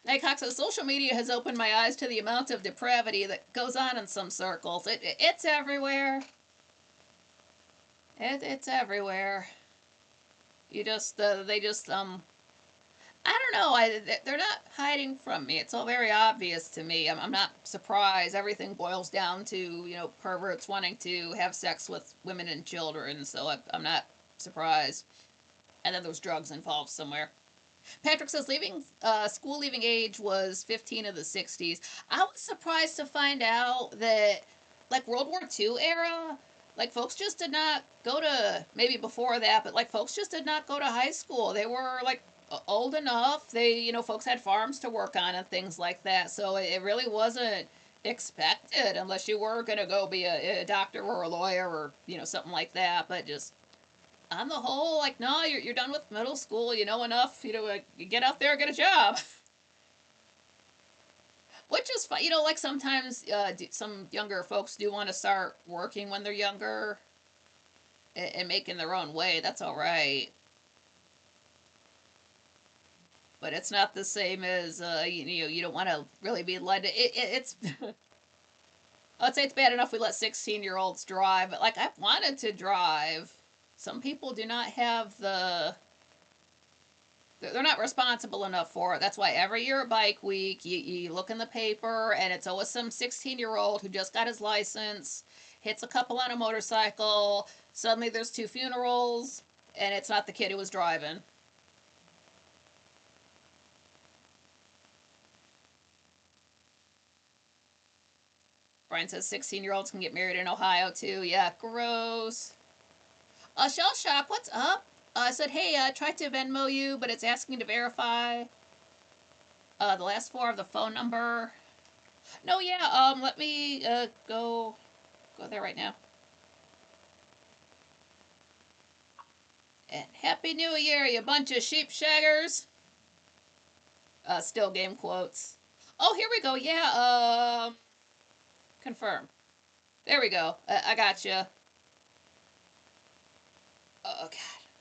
Nycox says, social media has opened my eyes to the amount of depravity that goes on in some circles. It's everywhere. It's everywhere. They just, I don't know. They're not hiding from me. It's all very obvious to me. I'm not surprised. Everything boils down to, perverts wanting to have sex with women and children. So I'm not surprised. And then there's drugs involved somewhere. Patrick says school leaving age was 15 in the 60s. I was surprised to find out that, like, World War II era, like, folks just did not go to, maybe before that, but, like, folks just did not go to high school. They were, like, old enough. Folks had farms to work on and things like that. So it really wasn't expected unless you were going to go be a doctor or a lawyer or, something like that. But just on the whole, like, no, you're done with middle school. You know enough, you get out there and get a job. Which is fun. Like sometimes some younger folks do want to start working when they're younger and making their own way. That's all right. But it's not the same as, you don't want to really be led to. It's. I'd say it's bad enough we let 16-year-olds drive, but like I've wanted to drive. Some people do not have they're not responsible enough for it. That's why every year at Bike Week, you look in the paper, and it's always some 16-year-old who just got his license, hits a couple on a motorcycle, suddenly there's two funerals, and it's not the kid who was driving. Brian says 16-year-olds can get married in Ohio too. Yeah, gross. Shell Shock, what's up? I said, hey, tried to Venmo you, but it's asking to verify the last four of the phone number. No, yeah, let me go there right now. And Happy New Year, you bunch of sheep shaggers. Still game quotes. Oh, here we go. Yeah, confirm. There we go. I got you. Oh god.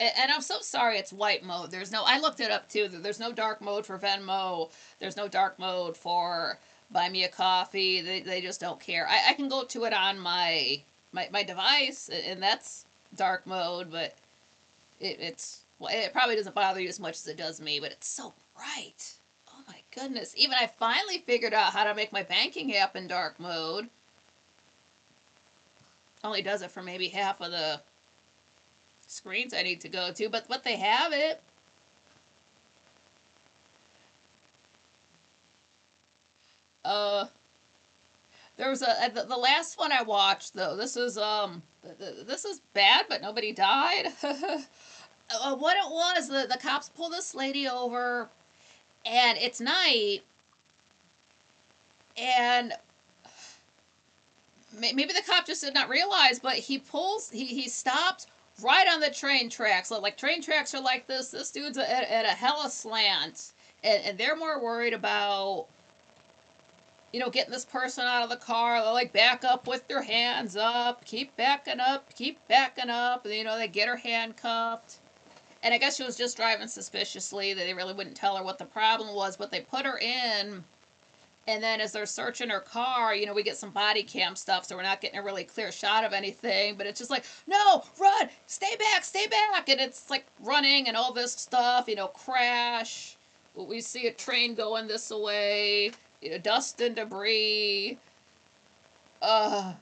And I'm so sorry it's white mode. There's no I looked it up too. There's no dark mode for Venmo. There's no dark mode for Buy Me a Coffee. They just don't care. I can go to it on my device and that's dark mode, but it probably doesn't bother you as much as it does me, but it's so bright. Oh my goodness. Even I finally figured out how to make my banking app in dark mode. Only does it for maybe half of the screens I need to go to, but they have it. Uh, there was the last one I watched though. This is bad, but nobody died. What it was, the cops pull this lady over, and it's night, and maybe the cop just did not realize, but he stopped right on the train tracks. Like train tracks are like this. This dude's at a hella slant, and they're more worried about getting this person out of the car. They like back up with their hands up, keep backing up, keep backing up. And, they get her handcuffed. And I guess she was just driving suspiciously. They really wouldn't tell her what the problem was, but they put her in. And then as they're searching her car, we get some body cam stuff, so we're not getting a really clear shot of anything. But it's just like, no, run, stay back, stay back. And it's like running and all this stuff, crash. We see a train going this way, dust and debris. Uh,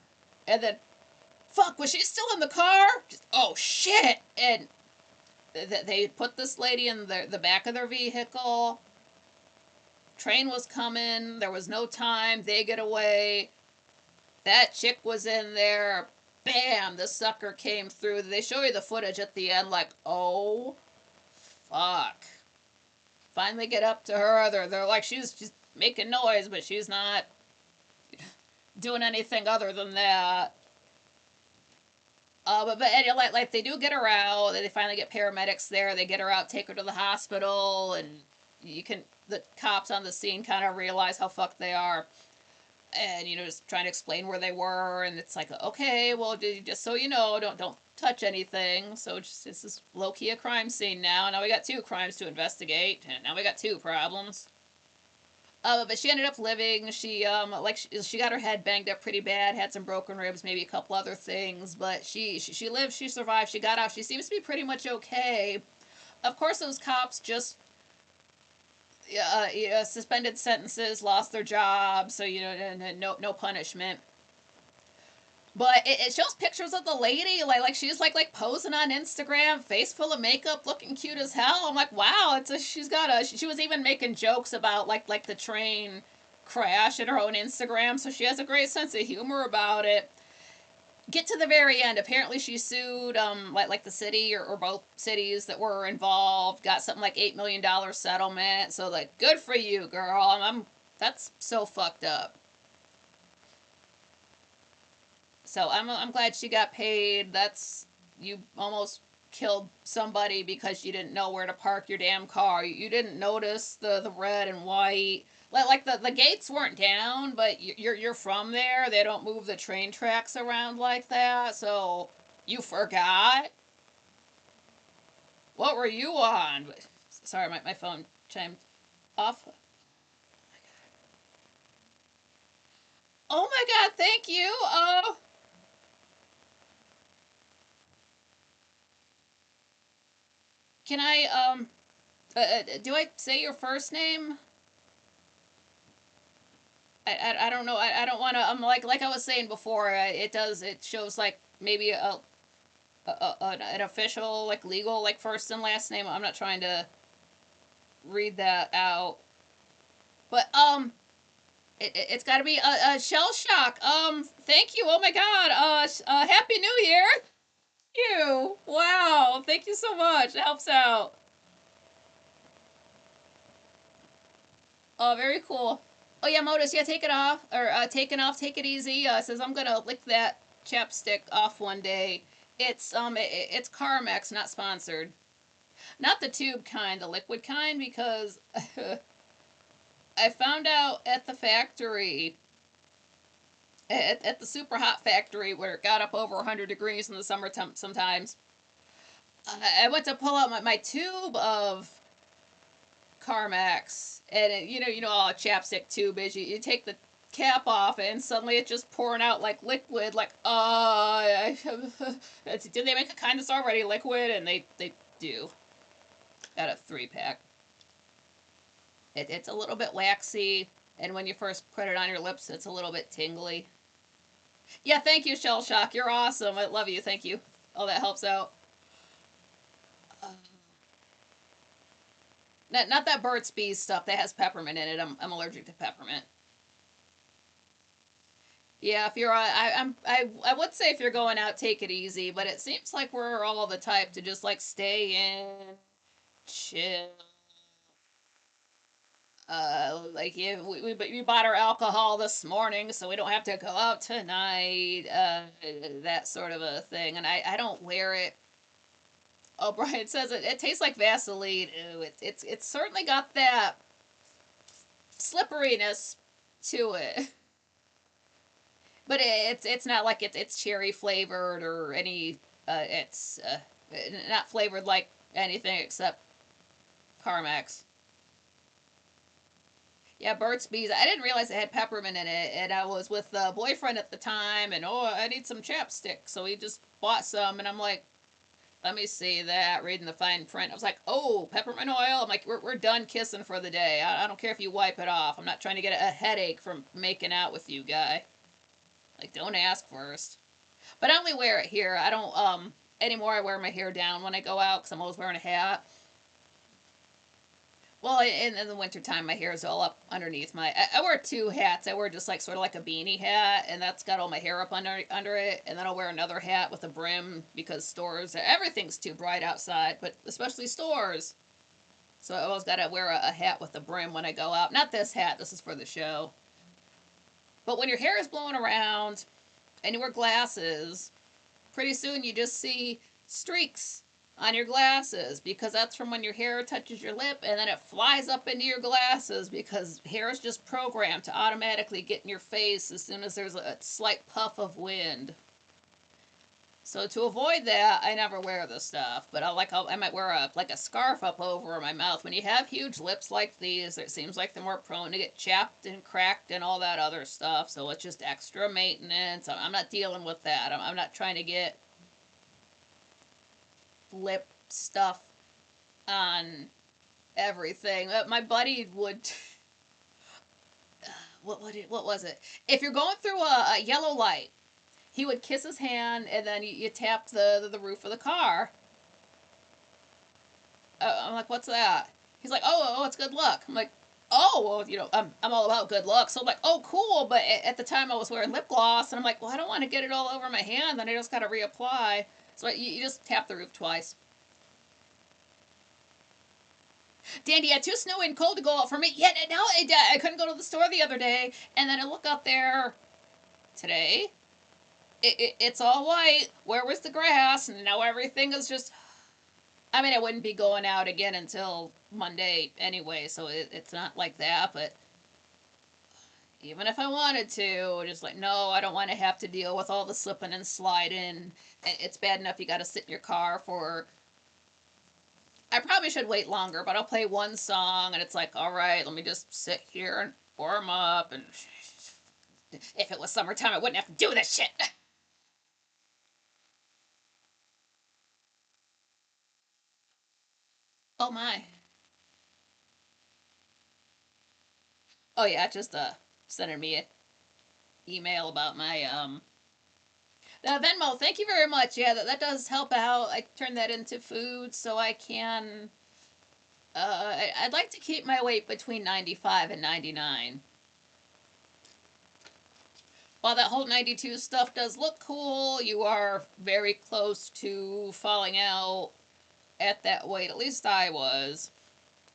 and then, fuck, was she still in the car? Oh, shit. And they put this lady in the back of their vehicle. Train was coming. There was no time. They get away. That chick was in there. Bam! The sucker came through. They show you the footage at the end, like, oh, fuck. Finally get up to her. They're like, she's making noise, but she's not doing anything other than that. But anyway, like they do get her out. They finally get paramedics there. They get her out, take her to the hospital, and the cops on the scene kind of realize how fucked they are, and just trying to explain where they were. And it's like, okay, well, just so you know, don't touch anything. So this is low key a crime scene now. Now we got two crimes to investigate, and now we got two problems. But she ended up living. She got her head banged up pretty bad, had some broken ribs, maybe a couple other things. But she lived, she survived, she got out. She seems to be pretty much okay. Of course, those cops just suspended sentences, lost their jobs, so no punishment. But it shows pictures of the lady, like she's like posing on Instagram, face full of makeup, looking cute as hell. I'm like, wow, she was even making jokes about like the train crash in her own Instagram, so she has a great sense of humor about it. Get to the very end. Apparently, she sued like the city or both cities that were involved. Got something like $8 million settlement. So like, good for you, girl. That's so fucked up. So I'm glad she got paid. You almost killed somebody because you didn't know where to park your damn car. You didn't notice the red and white. Like the gates weren't down, but you're from there. They don't move the train tracks around like that. So you forgot. What were you on? Sorry, my phone chimed off. Oh my god, thank you. Can I do I say your first name? I don't know. I don't want to. I'm like I was saying before. It shows like maybe an official like legal like first and last name. I'm not trying to read that out, but It's got to be a shell shock. Thank you. Oh my God. Happy New Year. You. Wow. Thank you so much. It helps out. Oh, very cool. Oh yeah, Modus. Yeah, take it off or take it off. Take it easy. Says I'm gonna lick that chapstick off one day. It's Carmex, not sponsored. Not the tube kind, the liquid kind, because I found out at the factory, at the super hot factory where it got up over 100 degrees in the summer sometimes. I went to pull out my tube of Carmex, and all a chapstick tube is. You take the cap off, and suddenly it's just pouring out like liquid. Like, did they make a kind that's already liquid? And they do. Got a 3-pack. It's a little bit waxy, and when you first put it on your lips, it's a little bit tingly. Yeah, thank you, Shell Shock. You're awesome. I love you. Thank you. Oh, that helps out. Uh, not that Burt's Bees stuff that has peppermint in it. I'm allergic to peppermint. Yeah, if you're I would say if you're going out, take it easy. But it seems like we're all the type to just like stay in, chill. Like yeah, we bought our alcohol this morning, so we don't have to go out tonight. That sort of a thing, and I don't wear it. Oh, Brian says it tastes like Vaseline. Ooh, it's certainly got that slipperiness to it, but it's not like it's cherry flavored or any. It's not flavored like anything except Carmex. Yeah, Burt's Bees. I didn't realize it had peppermint in it, and I was with a boyfriend at the time, and I need some chapstick, so he just bought some, and I'm like, let me see that. Reading the fine print, I was like, oh, peppermint oil. I'm like, we're done kissing for the day. I don't care if you wipe it off. I'm not trying to get a headache from making out with you, guy. Like, don't ask first. But I only wear it here. I don't anymore. I wear my hair down when I go out because I'm always wearing a hat. Well, in the wintertime, my hair is all up underneath my. I wear two hats. I wear just like sort of like a beanie hat, and that's got all my hair up under it. And then I'll wear another hat with a brim because stores, everything's too bright outside, but especially stores. So I always got to wear a hat with a brim when I go out. Not this hat. This is for the show. But when your hair is blowing around and you wear glasses, pretty soon you just see streaks on your glasses because that's from when your hair touches your lip and then it flies up into your glasses because hair is just programmed to automatically get in your face as soon as there's a slight puff of wind. So to avoid that, I never wear this stuff. But I might wear a scarf up over my mouth. When you have huge lips like these, it seems like they're more prone to get chapped and cracked and all that other stuff. So it's just extra maintenance. I'm not dealing with that. I'm not trying to get lip stuff on everything. My buddy would. What was it? If you're going through a yellow light, he would kiss his hand and then you tap the roof of the car. I'm like, what's that? He's like, oh, it's good luck. I'm like, oh, well, I'm all about good luck. So I'm like, oh, cool. But at the time I was wearing lip gloss, and I'm like, well, I don't want to get it all over my hand. Then I just got to reapply. So you just tap the roof twice. Dandy, yeah, too snowy and cold to go out for me. Yeah, no, I couldn't go to the store the other day. And then I look out there today. It's all white. Where was the grass? And now everything is just. I mean, I wouldn't be going out again until Monday anyway, so it's not like that. But even if I wanted to, just like, no, I don't want to have to deal with all the slipping and sliding. It's bad enough you got to sit in your car for. I probably should wait longer, but I'll play one song, and it's like, all right, let me just sit here and warm up. And if it was summertime, I wouldn't have to do this shit. Oh my. Oh yeah, just sending me an email about my Venmo. Thank you very much. Yeah, that does help out. I turn that into food so I can. I'd like to keep my weight between 95 and 99. While that whole 92 stuff does look cool, you are very close to falling out at that weight. At least I was.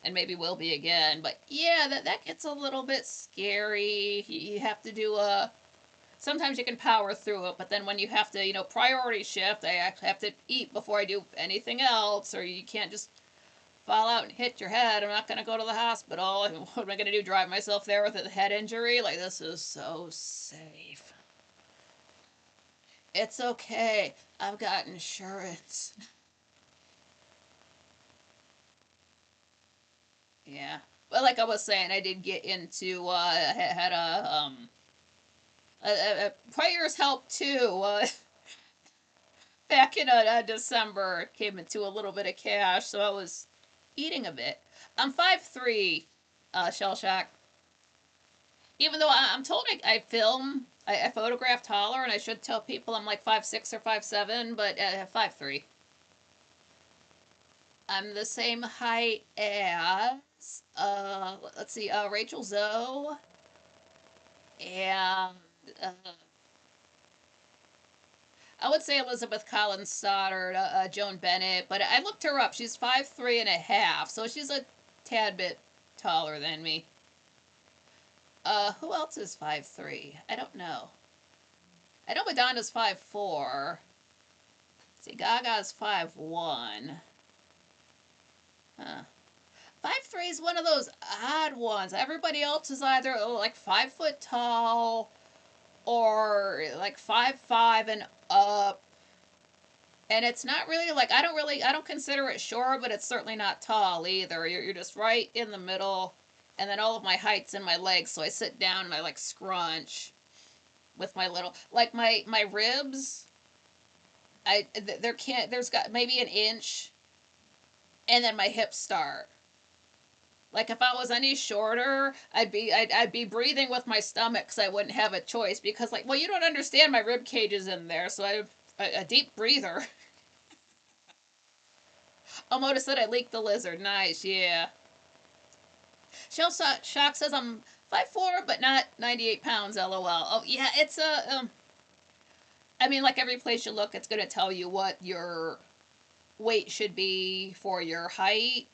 And maybe will be again. But yeah, that gets a little bit scary. You have to do a. Sometimes you can power through it, but then when you have to, priority shift, I actually have to eat before I do anything else, or you can't just fall out and hit your head. I'm not going to go to the hospital. What am I going to do? Drive myself there with a head injury? Like, this is so safe. It's okay. I've got insurance. Yeah. But like I was saying, I did get into, had a prayers help too. Back in December, came into a little bit of cash, so I was eating a bit. I'm 5'3", shell shock. Even though I'm told I film, I photograph taller, and I should tell people I'm like 5'6" or 5'7", but 5'3". I'm the same height as let's see, Rachel Zoe and uh, I would say Elizabeth Collins Stoddard, Joan Bennett, but I looked her up. She's 5'3" and a half, so she's a tad bit taller than me. Who else is 5'3"? I don't know. I know Madonna's 5'4". See, Gaga's 5'1". Huh. 5'3" is one of those odd ones. Everybody else is either like 5 foot tall or like 5'5" and up. And it's not really like I don't consider it short, but it's certainly not tall either. You're just right in the middle, and then all of my height's in my legs, so I sit down and I like scrunch with my little like my ribs. There can't there's got maybe an inch, and then my hips start. Like if I was any shorter, I'd be breathing with my stomach because I wouldn't have a choice because like well you don't understand my rib cage is in there, so I have a deep breather. Oh, Moda said I leaked the lizard. Nice, yeah. Shell Shock says I'm 5'4", but not 98 pounds. LOL. Oh yeah, it's a. I mean, like every place you look, it's gonna tell you what your weight should be for your height.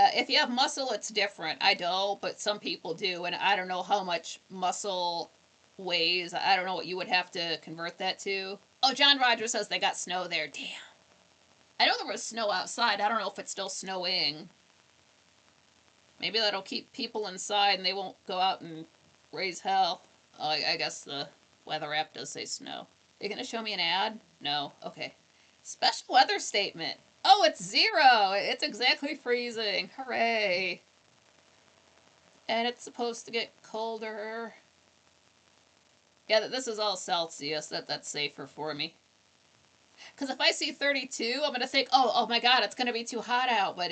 If you have muscle, it's different. I don't, but some people do, and I don't know how much muscle weighs. I don't know what you would have to convert that to. Oh, John Rogers says they got snow there. Damn. I know there was snow outside. I don't know if it's still snowing. Maybe that'll keep people inside and they won't go out and raise hell. Oh, I guess the weather app does say snow. Are you going to show me an ad? No. Okay. Special weather statement. Oh, it's 0. It's exactly freezing. Hooray. And it's supposed to get colder. Yeah, this is all Celsius. That's safer for me. Because if I see 32, I'm going to think, oh my God, it's going to be too hot out. But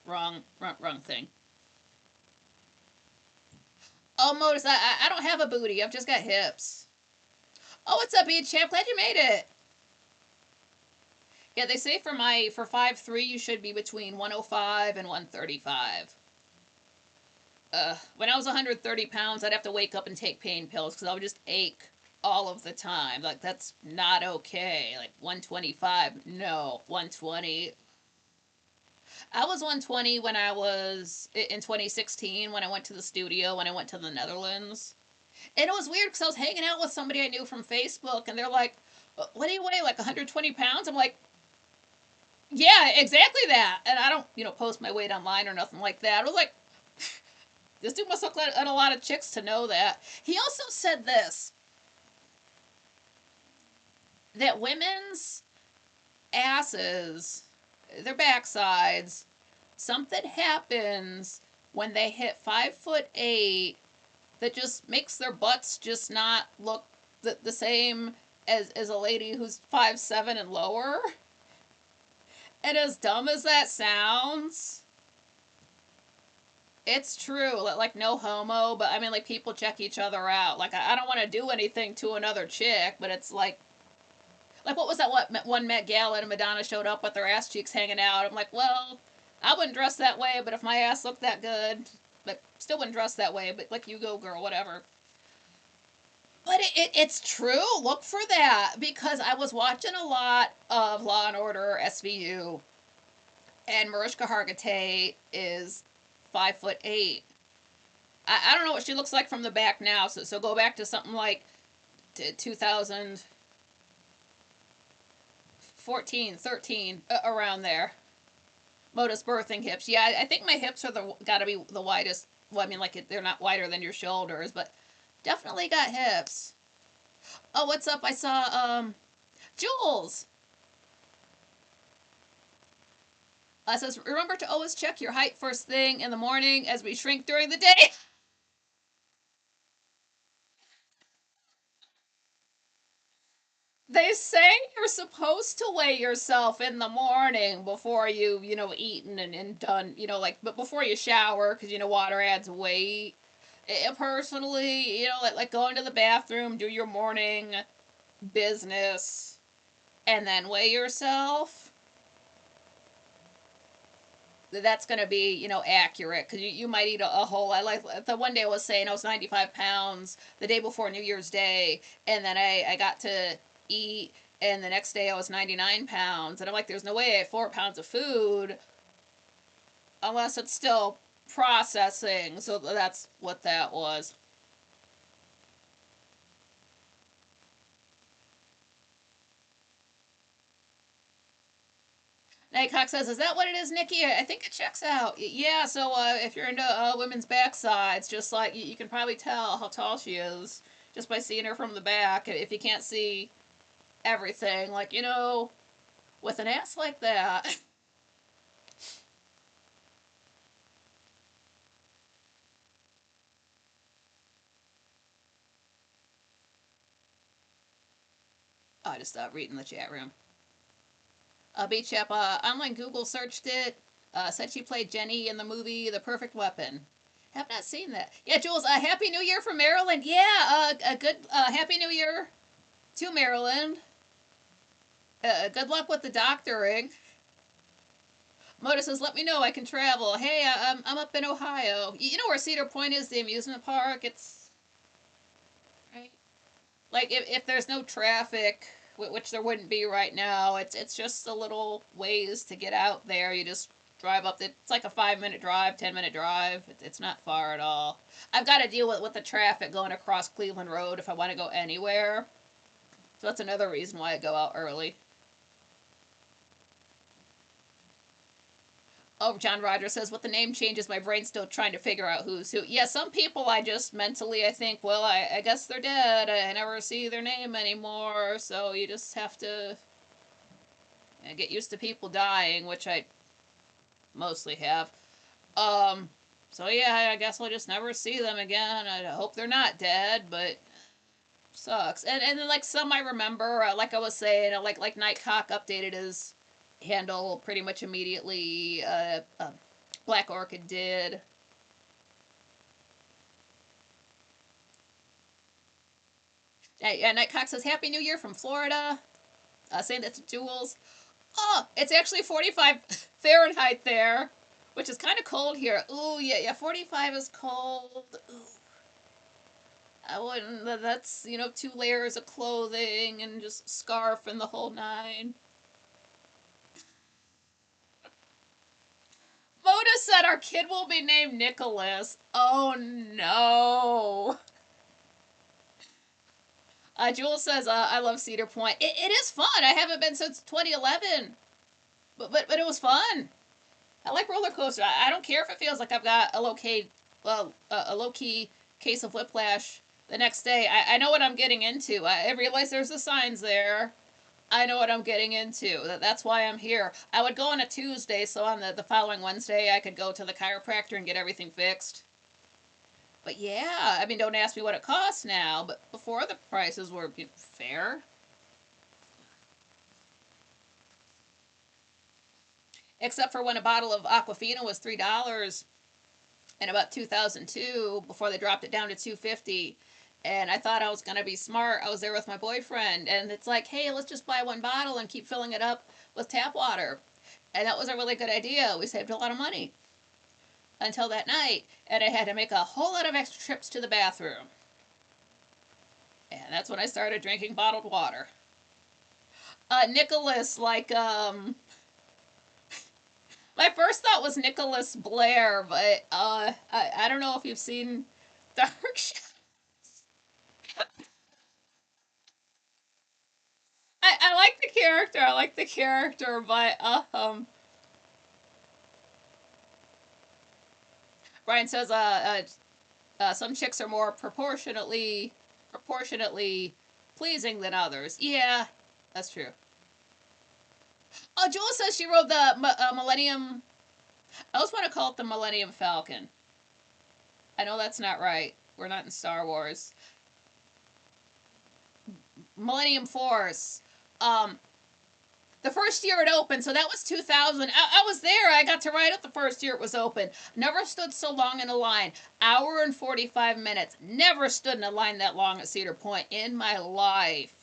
wrong thing. Almost. I don't have a booty. I've just got hips. Oh, what's up, Beach Champ? Glad you made it. Yeah, they say for 5'3", you should be between 105 and 135. When I was 130 pounds, I'd have to wake up and take pain pills because I would just ache all of the time. Like that's not okay. Like 125, no. 120. I was 120 when I was in 2016 when I went to the studio when I went to the Netherlands. And it was weird because I was hanging out with somebody I knew from Facebook, and they're like, "What do you weigh? Like 120 pounds?" I'm like, "Yeah, exactly that." And I don't, post my weight online or nothing like that. I was like, "This dude must look like at a lot of chicks to know that." He also said this that women's asses, their backsides, something happens when they hit 5'8" that just makes their butts just not look the same as a lady who's 5'7" and lower. And as dumb as that sounds, it's true. Like no homo, but I mean like people check each other out. Like I don't want to do anything to another chick, but it's like what was that one Met Gala and Madonna showed up with their ass cheeks hanging out. I'm like, well, I wouldn't dress that way, but if my ass looked that good, but still wouldn't dress that way. But like you go, girl, whatever. But it's true. Look for that because I was watching a lot of Law and Order SVU, and Mariska Hargitay is 5'8". I don't know what she looks like from the back now. So go back to something like 2014, 13, around there. Modus birthing hips. Yeah, I think my hips are the got to be the widest. Well, I mean, like they're not wider than your shoulders, but definitely got hips. Oh, what's up? I saw Jules. Says remember to always check your height first thing in the morning as we shrink during the day. They say you're supposed to weigh yourself in the morning before eaten and done, like, but before you shower, because, water adds weight. Personally, like going to the bathroom, do your morning business, and then weigh yourself. That's going to be, accurate because you might eat a whole. I like the one day I was saying I was 95 pounds the day before New Year's Day, and then I got to eat, and the next day I was 99 pounds, and I'm like, there's no way I ate 4 pounds of food unless it's still processing. So that's what that was. Nightcock says, "Is that what it is, Nikki? I think it checks out. Yeah. So if you're into women's backsides, just like you can probably tell how tall she is just by seeing her from the back. If you can't see everything, like with an ass like that." I just stopped reading the chat room. Beach Chap, online Google searched it. Said she played Jenny in the movie The Perfect Weapon. Have not seen that. Yeah, Jules. Happy New Year from Maryland. Yeah, a good Happy New Year to Maryland. Good luck with the doctoring. Moda says, "Let me know. I can travel." Hey, I'm up in Ohio. You know where Cedar Point is, the amusement park. It's right. Like if there's no traffic, which there wouldn't be right now, it's just a little ways to get out there. You just drive up. It's like a 5 minute drive, 10 minute drive. It's not far at all. I've got to deal with the traffic going across Cleveland Road if I want to go anywhere. So that's another reason why I go out early. Oh, John Rogers says, with the name changes, my brain's still trying to figure out who's who. Yeah, some people I just mentally, I think, well, I guess they're dead. I never see their name anymore. So you just have to get used to people dying, which I mostly have. Um, so yeah, I guess I'll just never see them again. I hope they're not dead, but sucks. And then like some I remember, like I was saying, like Nightcock updated his handle pretty much immediately. Black Orchid did. Yeah, Nightcock says Happy New Year from Florida. Saying that to Jules. Oh, it's actually 45 Fahrenheit there, which is kind of cold here. Ooh, yeah, 45 is cold. Ooh. I wouldn't. That's 2 layers of clothing and just scarf and the whole nine. Moda said our kid will be named Nicholas. Oh no. Jules says I love Cedar Point. It is fun. I haven't been since 2011, but it was fun. I like roller coaster. I don't care if it feels like I've got a low key case of whiplash the next day. I know what I'm getting into. I realize there's the signs there. I know what I'm getting into. That's why I'm here. I would go on a Tuesday, so on the following Wednesday, I could go to the chiropractor and get everything fixed. But yeah, I mean, don't ask me what it costs now, but before the prices were fair. Except for when a bottle of Aquafina was $3 in about 2002 before they dropped it down to 250. And I thought I was going to be smart. I was there with my boyfriend, and it's like, hey, let's just buy one bottle and keep filling it up with tap water. And that was a really good idea. We saved a lot of money until that night, and I had to make a whole lot of extra trips to the bathroom. And that's when I started drinking bottled water. Nicholas, like, my first thought was Nicholas Blair, but I don't know if you've seen Dark Shadows. I like the character. I like the character, but Brian says some chicks are more proportionately pleasing than others. Yeah, that's true. Oh, Jules says she rode the Millennium. I always want to call it the Millennium Falcon. I know that's not right. We're not in Star Wars. Millennium Force. Um, the first year it opened, so that was 2000. I was there. I got to ride it the first year it was open. Never stood so long in a line. Hour and 45 minutes. Never stood in a line that long at Cedar Point in my life.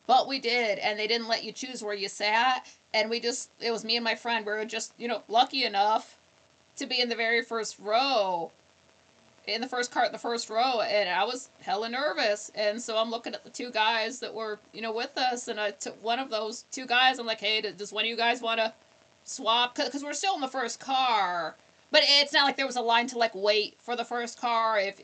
But we did, and they didn't let you choose where you sat. And it was me and my friend. We were just, lucky enough to be in the very first row, in the first cart in the first row, and I was hella nervous. And so I'm looking at the two guys that were, with us, and I took one of those two guys. I'm like, hey, does one of you guys want to swap? Because we're still in the first car. But it's not like there was a line to like wait for the first car. If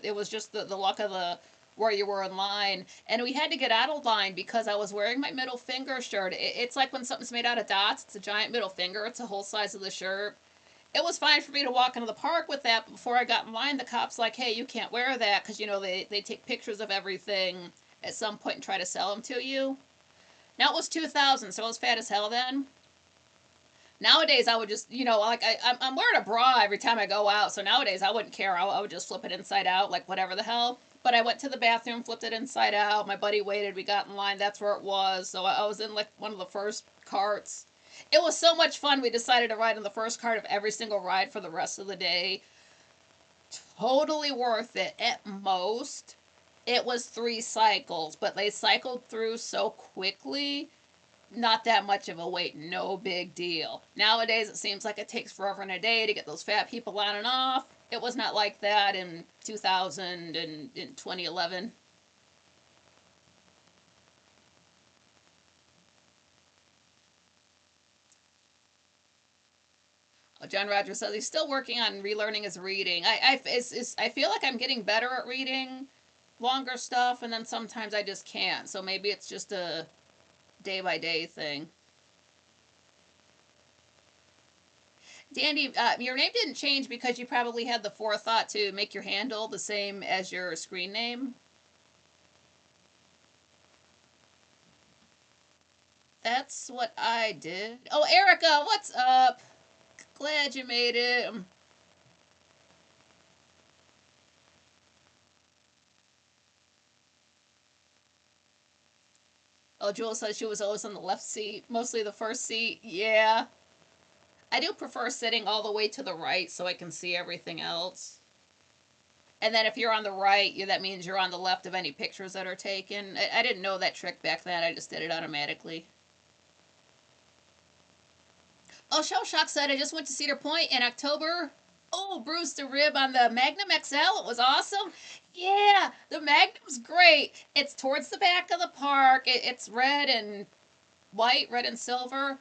it was just the luck of the where you were in line, and we had to get out of line because I was wearing my middle finger shirt. It's like when something's made out of dots. It's a giant middle finger. It's the whole size of the shirt. It was fine for me to walk into the park with that, but before I got in line, the cop's like, hey, you can't wear that because, they take pictures of everything at some point and try to sell them to you. Now it was 2000, so I was fat as hell then. Nowadays, I would just, like, I'm wearing a bra every time I go out, so nowadays I wouldn't care. I would just flip it inside out, like, whatever the hell. But I went to the bathroom, flipped it inside out. My buddy waited. We got in line. That's where it was. So I was in, like, one of the first carts. It was so much fun. We decided to ride in the first cart of every single ride for the rest of the day. Totally worth it. At most, it was 3 cycles, but they cycled through so quickly. Not that much of a wait, no big deal. Nowadays, it seems like it takes forever and a day to get those fat people on and off. It was not like that in 2000 and in 2011. John Rogers says he's still working on relearning his reading. I feel like I'm getting better at reading longer stuff, and then sometimes I just can't. So maybe it's just a day by day thing. Dandy, your name didn't change because you probably had the forethought to make your handle the same as your screen name. That's what I did. Oh, Erica, what's up? Glad you made it. Oh, Jewel says she was always on the left seat, mostly the first seat. Yeah. I do prefer sitting all the way to the right so I can see everything else. And then if you're on the right, that means you're on the left of any pictures that are taken. I didn't know that trick back then. I just did it automatically. Oh, Shell Shock said I just went to Cedar Point in October. Oh, bruised the rib on the Magnum XL. It was awesome. Yeah, the Magnum's great. It's towards the back of the park. It's red and white, red and silver.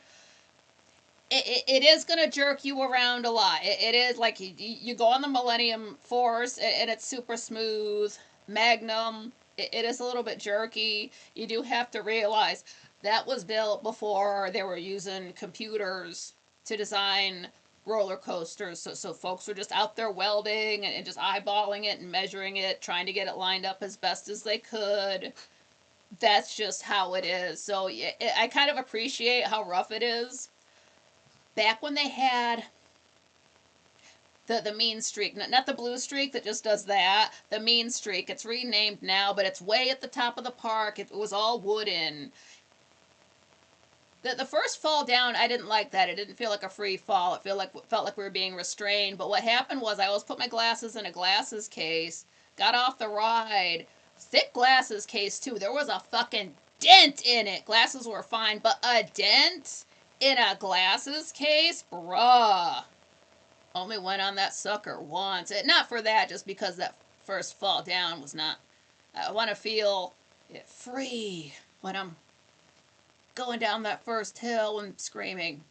It is going to jerk you around a lot. It is like you go on the Millennium Force and it's super smooth. Magnum, it is a little bit jerky. You do have to realize that was built before they were using computers to design roller coasters. So folks were just out there welding and just eyeballing it and measuring it, trying to get it lined up as best as they could. That's just how it is. So I kind of appreciate how rough it is. Back when they had the mean streak, not the blue streak that just does that, the mean streak. It's renamed now, but it's way at the top of the park. It was all wooden. The first fall down, I didn't like that. It didn't feel like a free fall. It felt like we were being restrained. But what happened was I always put my glasses in a glasses case, got off the ride, thick glasses case too. There was a fucking dent in it. Glasses were fine, but a dent in a glasses case, bruh. Only went on that sucker once. Not for that, just because that first fall down was not. I want to feel free when I'm going down that first hill and screaming.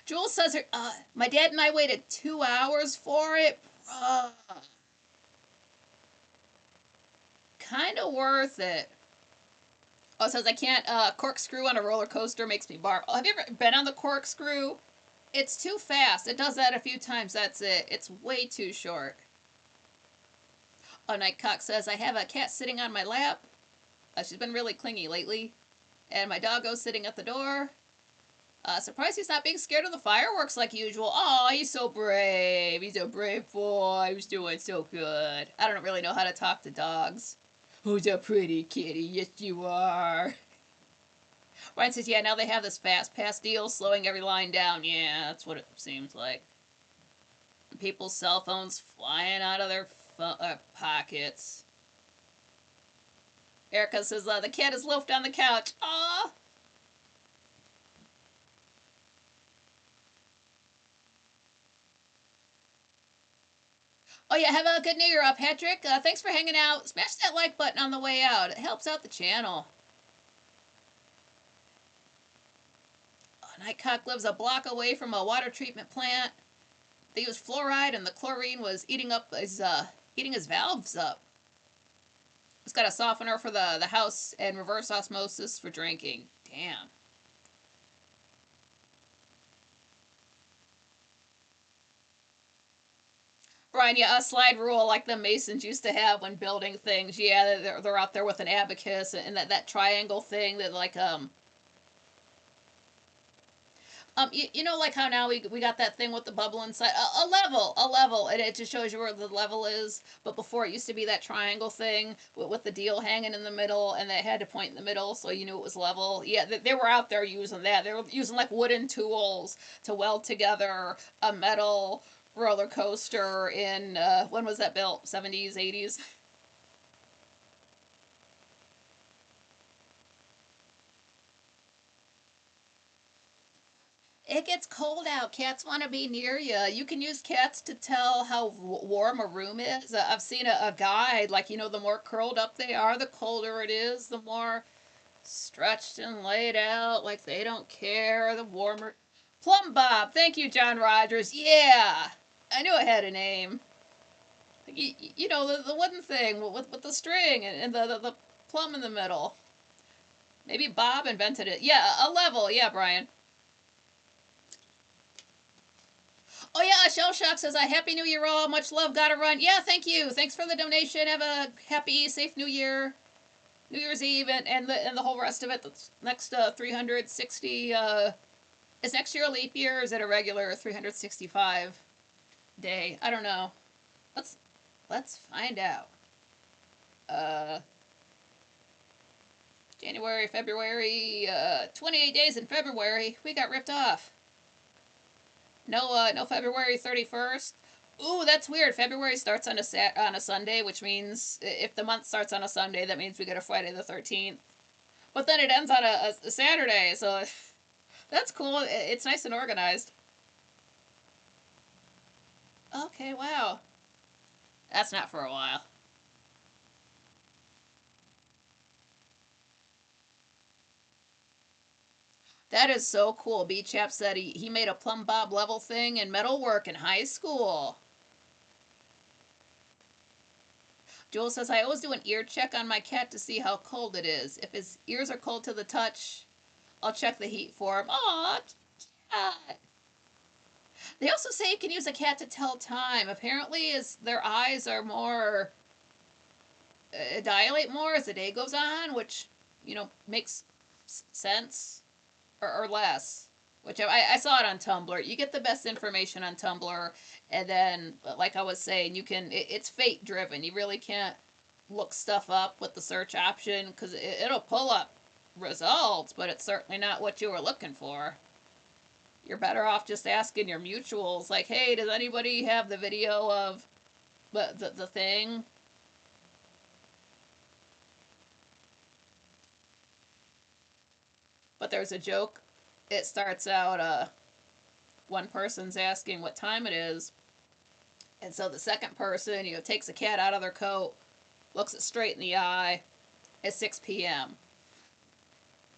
Jules says my dad and I waited 2 hours for it. Kind of worth it. Oh, it says I can't corkscrew on a roller coaster makes me barf. Oh, have you ever been on the corkscrew? It's too fast. It does that a few times. That's it. It's way too short. Oh, Nightcock says I have a cat sitting on my lap. She's been really clingy lately. And my doggo's sitting at the door. Surprised he's not being scared of the fireworks like usual. Oh, he's so brave. He's a brave boy. He's doing so good. I don't really know how to talk to dogs. Who's a pretty kitty? Yes, you are. Ryan says, yeah, now they have this fast pass deal, slowing every line down. Yeah, that's what it seems like. People's cell phones flying out of their pockets. Erica says, the cat is loafed on the couch. Aw. Oh, yeah, have a good New Year, Patrick. Thanks for hanging out. Smash that like button on the way out. It helps out the channel. Nightcock lives a block away from a water treatment plant. They used fluoride, and the chlorine was eating his valves up. It's got a softener for the house and reverse osmosis for drinking. Damn. Brian, yeah, a slide rule like the Masons used to have when building things. Yeah, they're out there with an abacus and that triangle thing that you know, like how now we got that thing with the bubble inside a level, and it just shows you where the level is. But before it used to be that triangle thing with the deal hanging in the middle, and they had to point in the middle so you knew it was level. Yeah, they were out there using that. They were using like wooden tools to weld together a metal roller coaster in when was that built? 70s, 80s. It gets cold out. Cats want to be near you. You can use cats to tell how warm a room is. I've seen a guide, like, the more curled up they are, the colder it is, the more stretched and laid out, like they don't care, the warmer. Plum Bob. Thank you, John Rogers. Yeah. I knew it had a name. The wooden thing with the string and the plum in the middle. Maybe Bob invented it. Yeah, a level. Yeah, Brian. Oh yeah, Shell Shock says, "I Happy New Year all. Much love. Gotta run." Yeah, thank you. Thanks for the donation. Have a happy, safe New Year, New Year's Eve, and the whole rest of it. The next 360. Is next year a leap year? Or is it a regular 365 day? I don't know. Let's let's find out. Uh, January, February. 28 days in February. We got ripped off. No February 31st. Ooh, that's weird. February starts on a Sunday, which means if the month starts on a Sunday, that means we get a Friday the 13th. But then it ends on a Saturday, so that's cool. It's nice and organized. Okay, wow. That's not for a while. That is so cool. B Chap said he made a plumb bob level thing in metalwork in high school. Joel says, I always do an ear check on my cat to see how cold it is. If his ears are cold to the touch, I'll check the heat for him. Aw, cat. They also say you can use a cat to tell time. Apparently, as their eyes are more dilate more as the day goes on, which makes sense, or less. Which I saw it on Tumblr. You get the best information on Tumblr, and then, like I was saying, it's fate driven. You really can't look stuff up with the search option because it'll pull up results, but it's certainly not what you were looking for. You're better off just asking your mutuals, like, hey, does anybody have the video of the thing? But there's a joke. It starts out, one person's asking what time it is, And so the second person, takes the cat out of their coat, looks it straight in the eye at 6 p.m.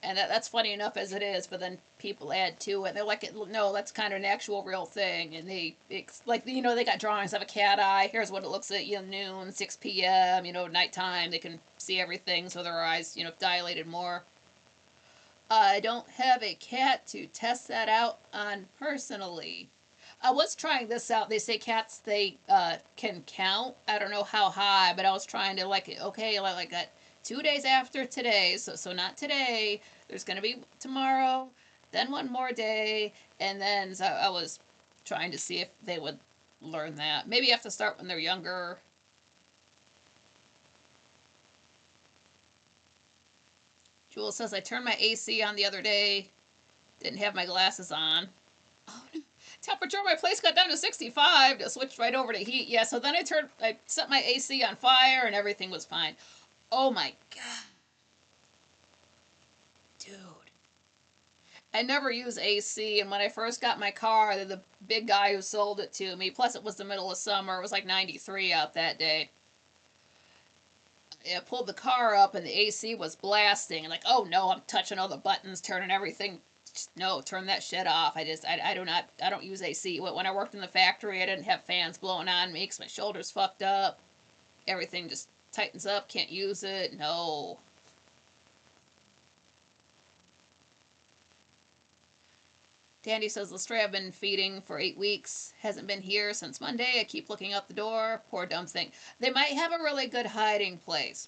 And that's funny enough as it is, but then people add to it. And they're like, no, that's kind of an actual real thing. And it's like, they got drawings of a cat eye. Here's what it looks like, noon, 6 p.m., nighttime. They can see everything, so their eyes, dilated more. I don't have a cat to test that out on personally. I was trying this out. They say cats, they can count. I don't know how high, but I was trying to okay, like that 2 days after today. So not today. There's gonna be tomorrow, then one more day, and then so I was trying to see if they would learn that. Maybe you have to start when they're younger. Jules says I turned my AC on the other day. Didn't have my glasses on. Oh no. Temperature in my place got down to 65. Just switched right over to heat. Yeah, so then I set my AC on fire and everything was fine. Oh my god. Dude. I never use AC, and when I first got my car, the big guy who sold it to me, plus it was the middle of summer, it was like 93 out that day. I pulled the car up and the AC was blasting, and like, oh no, I'm touching all the buttons, turning everything. No, turn that shit off. I don't use AC. When I worked in the factory, I didn't have fans blowing on me because my shoulders fucked up. Everything just tightens up. Can't use it. No. Dandy says Lestray I've been feeding for 8 weeks. Hasn't been here since Monday. I keep looking out the door. Poor dumb thing. They might have a really good hiding place.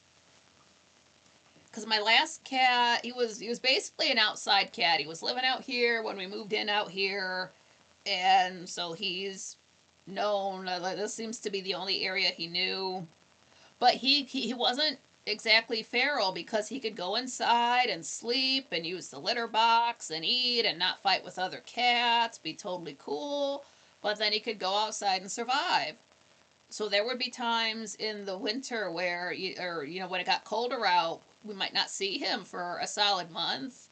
Because my last cat, he was basically an outside cat. He was living out here when we moved in out here, and so he's known. This seems to be the only area he knew, but he wasn't exactly feral because he could go inside and sleep and use the litter box and eat and not fight with other cats, be totally cool. But then he could go outside and survive. So there would be times in the winter where, or when it got colder out, we might not see him for a solid month.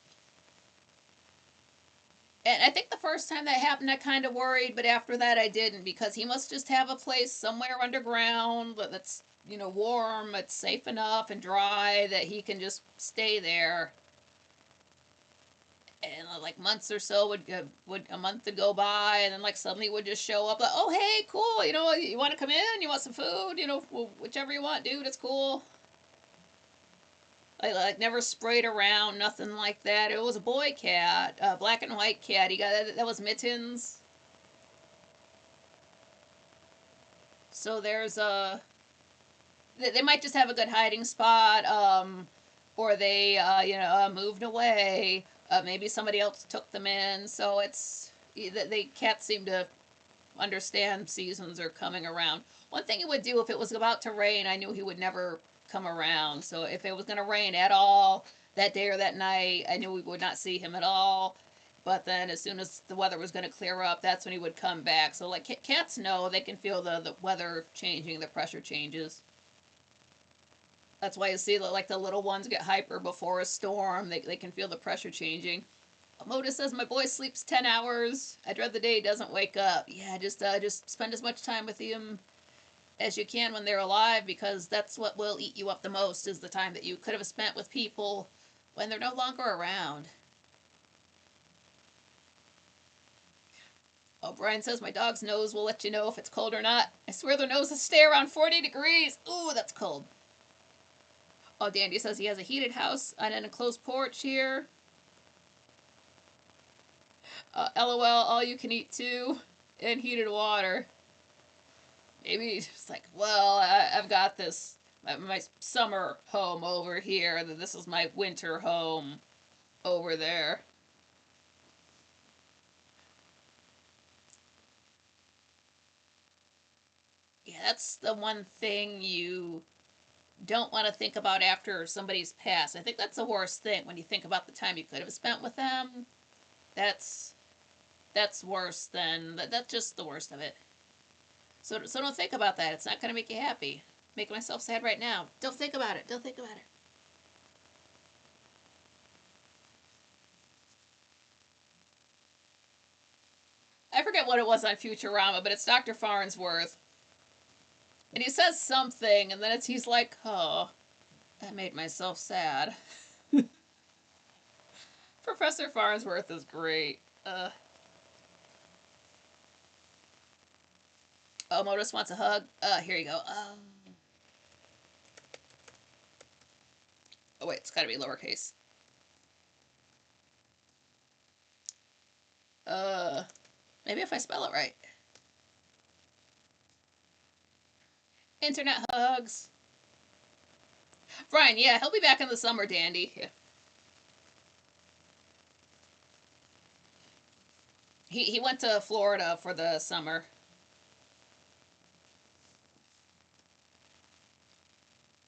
And I think the first time that happened, I kind of worried, but after that, I didn't because he must just have a place somewhere underground that's warm, it's safe enough and dry that he can just stay there. And like months or so would a month would go by, and then like suddenly would just show up like, oh hey, cool, you want to come in, you want some food, whichever you want, dude, it's cool. Like never sprayed around, nothing like that. It was a boy cat, a black and white cat. He got that was Mittens. So there's a they might just have a good hiding spot, or they moved away. Maybe somebody else took them in. So they cats seem to understand seasons are coming around. One thing he would do if it was about to rain, I knew he would never come around. So if it was going to rain at all that day or that night, I knew we would not see him at all. But then as soon as the weather was going to clear up, that's when he would come back. So like cats know, they can feel the weather changing, the pressure changes. That's why you see like the little ones get hyper before a storm. They can feel the pressure changing. Moda says my boy sleeps 10 hours. I dread the day he doesn't wake up. Yeah, just spend as much time with him as you can when they're alive because that's what will eat you up the most is the time that you could have spent with people when they're no longer around. Oh, Brian says my dog's nose will let you know if it's cold or not. I swear their noses stay around 40 degrees. Ooh, that's cold. Oh, Dandy says he has a heated house on an enclosed porch here. LOL, all you can eat too, and heated water. Maybe it's like, well, I've got this, my summer home over here. This is my winter home over there. Yeah, that's the one thing you don't want to think about after somebody's passed. I think that's the worst thing when you think about the time you could have spent with them. That's that's worse than that's just the worst of it. So don't think about that. It's not going to make you happy. Making myself sad right now. Don't think about it. Don't think about it. I forget what it was on Futurama, but it's Dr. Farnsworth. And he says something, and then he's like, oh, that made myself sad. Professor Farnsworth is great. Oh, Modus wants a hug. Here you go. Oh, wait, it's gotta be lowercase. Uh, Maybe if I spell it right. Internet hugs. Brian, yeah, he'll be back in the summer, Dandy. Yeah. He went to Florida for the summer.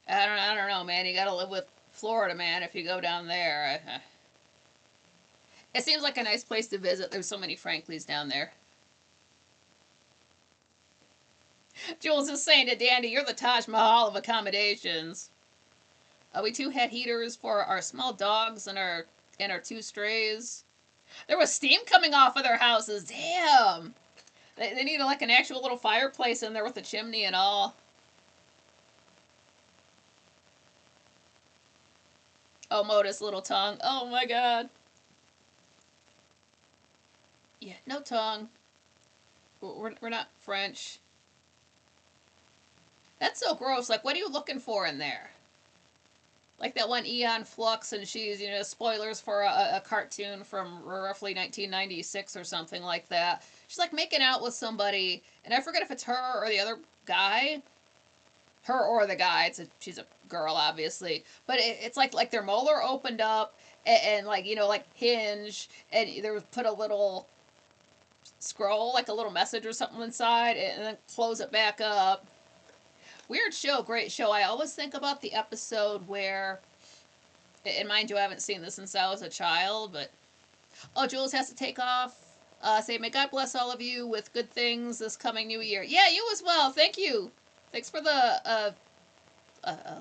I don't know, man. You gotta live with Florida, man. If you go down there, it seems like a nice place to visit. There's so many Franklies down there. Jules is saying to Dandy, "You're the Taj Mahal of accommodations." We too had heaters for our small dogs and our two strays. There was steam coming off of their houses. Damn. They need like an actual little fireplace in there with a chimney and all. Oh, Modus, little tongue. Oh my god. Yeah, no tongue. We're not French. That's so gross. Like, what are you looking for in there? Like that one Eon Flux, and she's, spoilers for a cartoon from roughly 1996 or something like that. She's like making out with somebody, and I forget if it's her or the other guy. Her or the guy. She's a girl, obviously, but it's like their molar opened up, and like like hinge, and there was put a little scroll, like a little message or something inside, and then close it back up. Weird show, great show. I always think about the episode where, and mind you, I haven't seen this since I was a child, but oh, Jules has to take off. Say, may God bless all of you with good things this coming new year. Yeah, you as well. Thank you. Thanks for the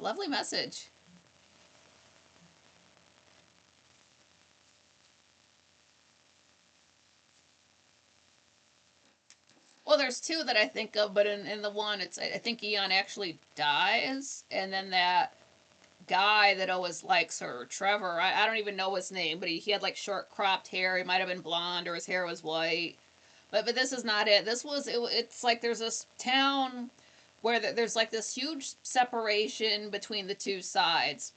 lovely message. Well, there's two that I think of, but in the one, I think Eon actually dies, and then that guy that always likes her, Trevor. I don't even know his name, but he had like short cropped hair. He might have been blonde or his hair was white. But this is not it. It's like there's this town where there's like this huge separation between the two sides.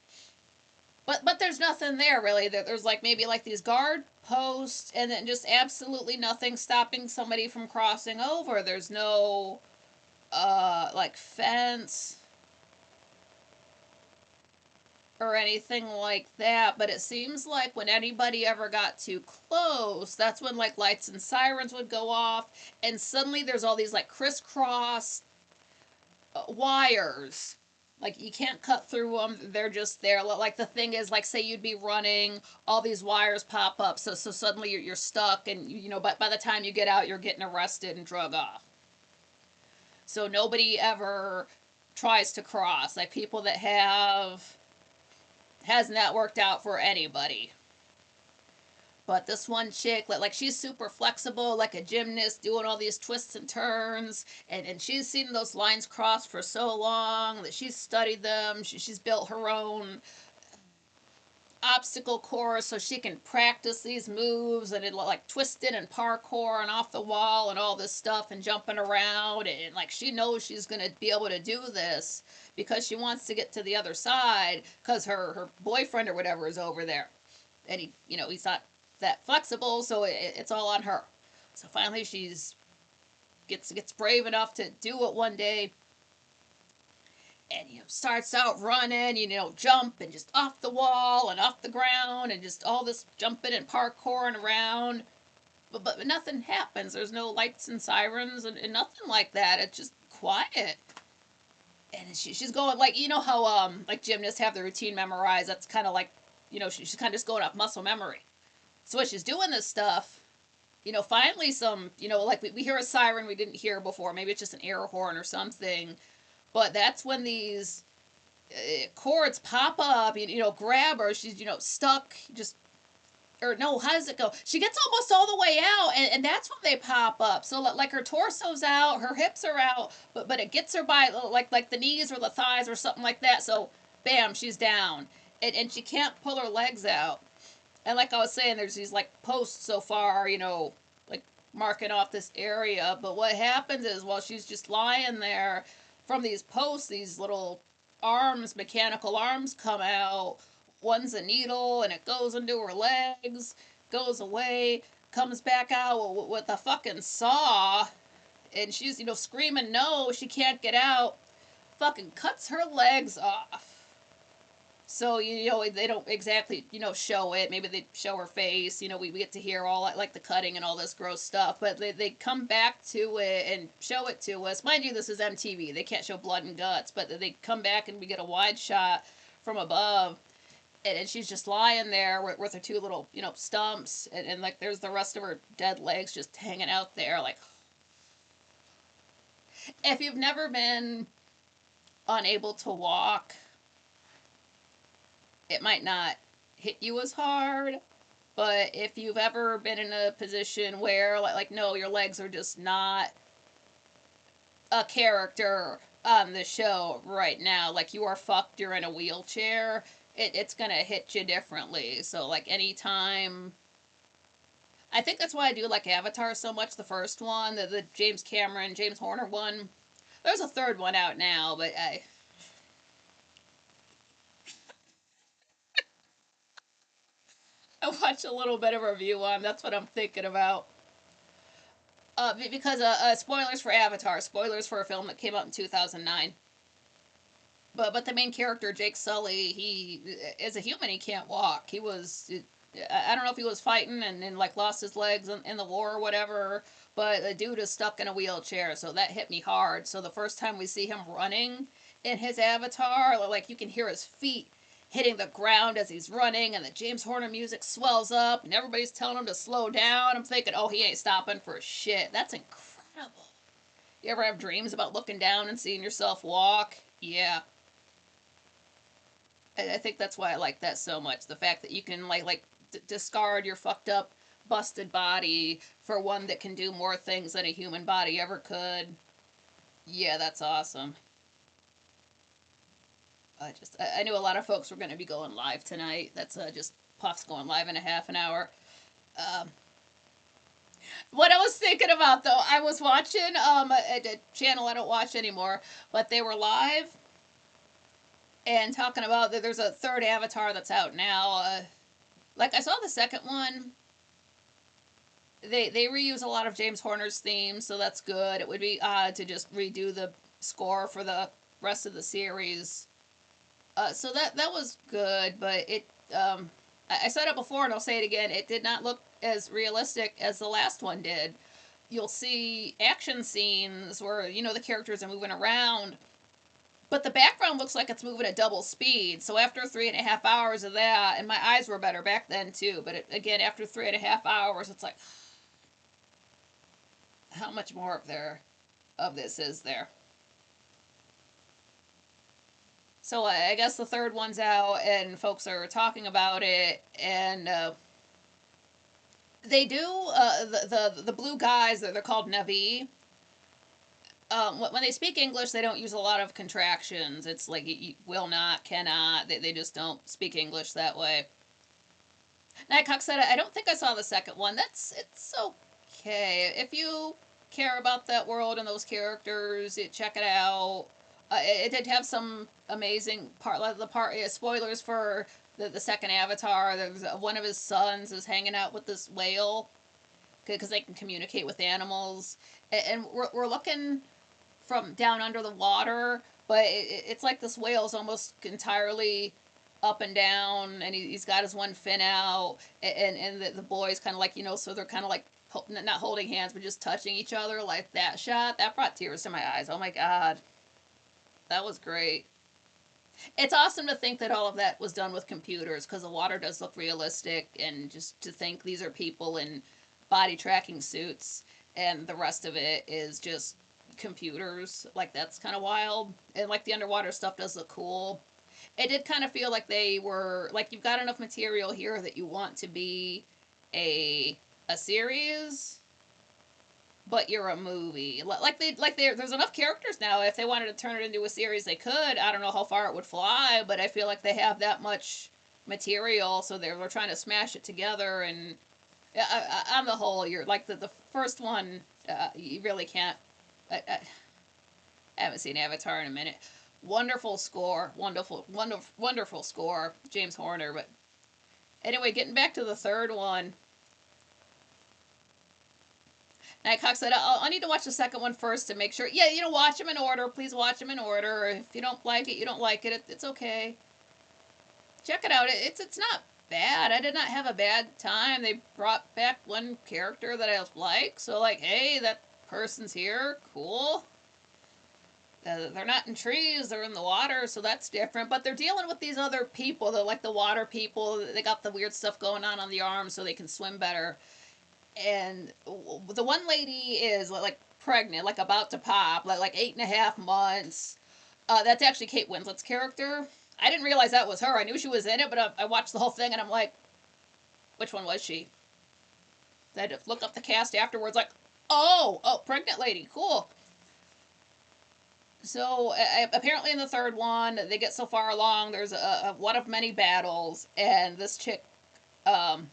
But there's nothing there really. There's like maybe like these guard posts and then just absolutely nothing stopping somebody from crossing over. There's no like fence or anything like that, but it seems like when anybody ever got too close, that's when like lights and sirens would go off, and suddenly there's all these like crisscross wires. Like you can't cut through them; they're just there. Like the thing is, like say you'd be running, all these wires pop up, so suddenly you're stuck, and But by the time you get out, you're getting arrested and drug off. So nobody ever tries to cross. Like people that have has not worked out for anybody. But this one chick, like she's super flexible, like a gymnast, doing all these twists and turns, and she's seen those lines crossed for so long that she's studied them. She's built her own obstacle course so she can practice these moves and it like twisting and parkour and off the wall and all this stuff and jumping around, and like she knows she's gonna be able to do this because she wants to get to the other side because her boyfriend or whatever is over there, and he's not that flexible, so it's all on her. So finally she's gets brave enough to do it one day, and starts out running, jump and just off the wall and off the ground and just all this jumping and parkouring around. But nothing happens. There's no lights and sirens and nothing like that. It's just quiet. And she's going like how like gymnasts have the routine memorized. That's kind of like she's kind of just going off muscle memory. So as she's doing this stuff, finally some like we hear a siren we didn't hear before. Maybe it's just an air horn or something. But that's when these cords pop up, grab her. She's, stuck, just or no, how does it go? She gets almost all the way out, and that's when they pop up. So like her torso's out, her hips are out, but it gets her by like the knees or the thighs or something like that. So bam, she's down, and she can't pull her legs out. And like I was saying, there's these like posts so far, like marking off this area. But what happens is while she's just lying there, from these posts, these little arms, mechanical arms, come out. One's a needle, and it goes into her legs, goes away, comes back out with a fucking saw, and she's screaming no, she can't get out. Fucking cuts her legs off. So they don't exactly show it. Maybe they show her face. We get to hear all like the cutting and all this gross stuff. But they come back to it and show it to us. Mind you, this is MTV. They can't show blood and guts, but they come back and we get a wide shot from above, and she's just lying there with her two little stumps, and like there's the rest of her dead legs just hanging out there. Like, if you've never been unable to walk, it might not hit you as hard. But if you've ever been in a position where, like no, your legs are just not a character on the show right now, like you are fucked, you're in a wheelchair, it's gonna hit you differently. So, like, anytime. I think that's why I do like Avatar so much, the first one, the James Cameron, James Horner one. There's a third one out now, but I watched a little bit of a review on. That's what I'm thinking about. Because spoilers for Avatar, spoilers for a film that came out in 2009. But the main character, Jake Sully, he is a human. He can't walk. He was, I don't know if he was fighting and like lost his legs in the war or whatever. But the dude is stuck in a wheelchair, so that hit me hard. So the first time we see him running in his avatar, like you can hear his feet hitting the ground as he's running, and the James Horner music swells up, and everybody's telling him to slow down. I'm thinking, oh, he ain't stopping for shit. That's incredible. You ever have dreams about looking down and seeing yourself walk? Yeah. I think that's why I like that so much. The fact that you can discard your fucked up, busted body for one that can do more things than a human body ever could. Yeah, that's awesome. I knew a lot of folks were going to be going live tonight. That's just Puff's going live in a half an hour. Um, what I was thinking about though, I was watching a channel I don't watch anymore, but they were live and talking about that there's a third Avatar that's out now. Like, I saw the second one. They reuse a lot of James Horner's themes, so that's good. It would be odd to just redo the score for the rest of the series. So that was good, but I said it before and I'll say it again. It did not look as realistic as the last one did. You'll see action scenes where the characters are moving around, but the background looks like it's moving at double speed. So after 3.5 hours of that, and my eyes were better back then too, but again, after 3.5 hours, it's like, how much more of this is there? So I guess the third one's out, and folks are talking about it, and they do the blue guys. They're called N.Y.E. When they speak English, they don't use a lot of contractions. It's like you will not, cannot. They just don't speak English that way. Nightcock said, I don't think I saw the second one. It's okay. If you care about that world and those characters, check it out. It did have some amazing part. Like the part spoilers for the second Avatar. There's one of his sons is hanging out with this whale because they can communicate with animals, and we're looking from down under the water, but it's like this whale's almost entirely up and down, and he's got his one fin out, and the boys kind of like so they're kind of like not holding hands but just touching each other. Like, that shot that brought tears to my eyes. Oh my god, that was great. It's awesome to think that all of that was done with computers, because the water does look realistic, and just to think these are people in body tracking suits and the rest of it is just computers, like, that's kind of wild. And like the underwater stuff does look cool. It did kind of feel like they were like you've got enough material here that you want to be a a series, but you're a movie. There's enough characters now. If they wanted to turn it into a series, they could. I don't know how far it would fly, but I feel like they have that much material, so they're trying to smash it together. And on the whole, you're like the first one. You really can't. I haven't seen Avatar in a minute. Wonderful score, wonderful score, James Horner. But anyway, getting back to the third one, Nightcock said, I'll need to watch the second one first to make sure. Yeah, watch them in order. Please watch them in order. If you don't like it, you don't like it. It's okay. Check it out. It's not bad. I did not have a bad time. They brought back one character that I like. So, like, hey, that person's here. Cool. They're not in trees, they're in the water, so that's different. But they're dealing with these other people. They're like the water people. They got the weird stuff going on the arms so they can swim better. And the one lady is like pregnant, like about to pop, like 8.5 months. That's actually Kate Winslet's character. I didn't realize that was her. I knew she was in it, but I watched the whole thing and I'm like, which one was she? I had to look up the cast afterwards, like, oh, pregnant lady, cool. So apparently in the third one, they get so far along. There's a one of many battles, and this chick, well,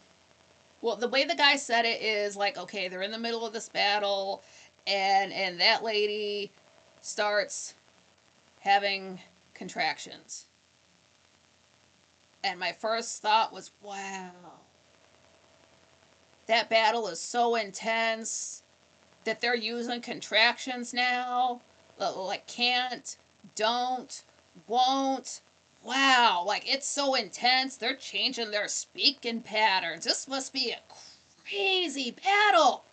the way the guy said it is like, okay, they're in the middle of this battle, and that lady starts having contractions, and my first thought was, wow, that battle is so intense that they're using contractions now, like can't, don't, won't. Wow, like it's so intense. They're changing their speaking patterns. This must be a crazy battle.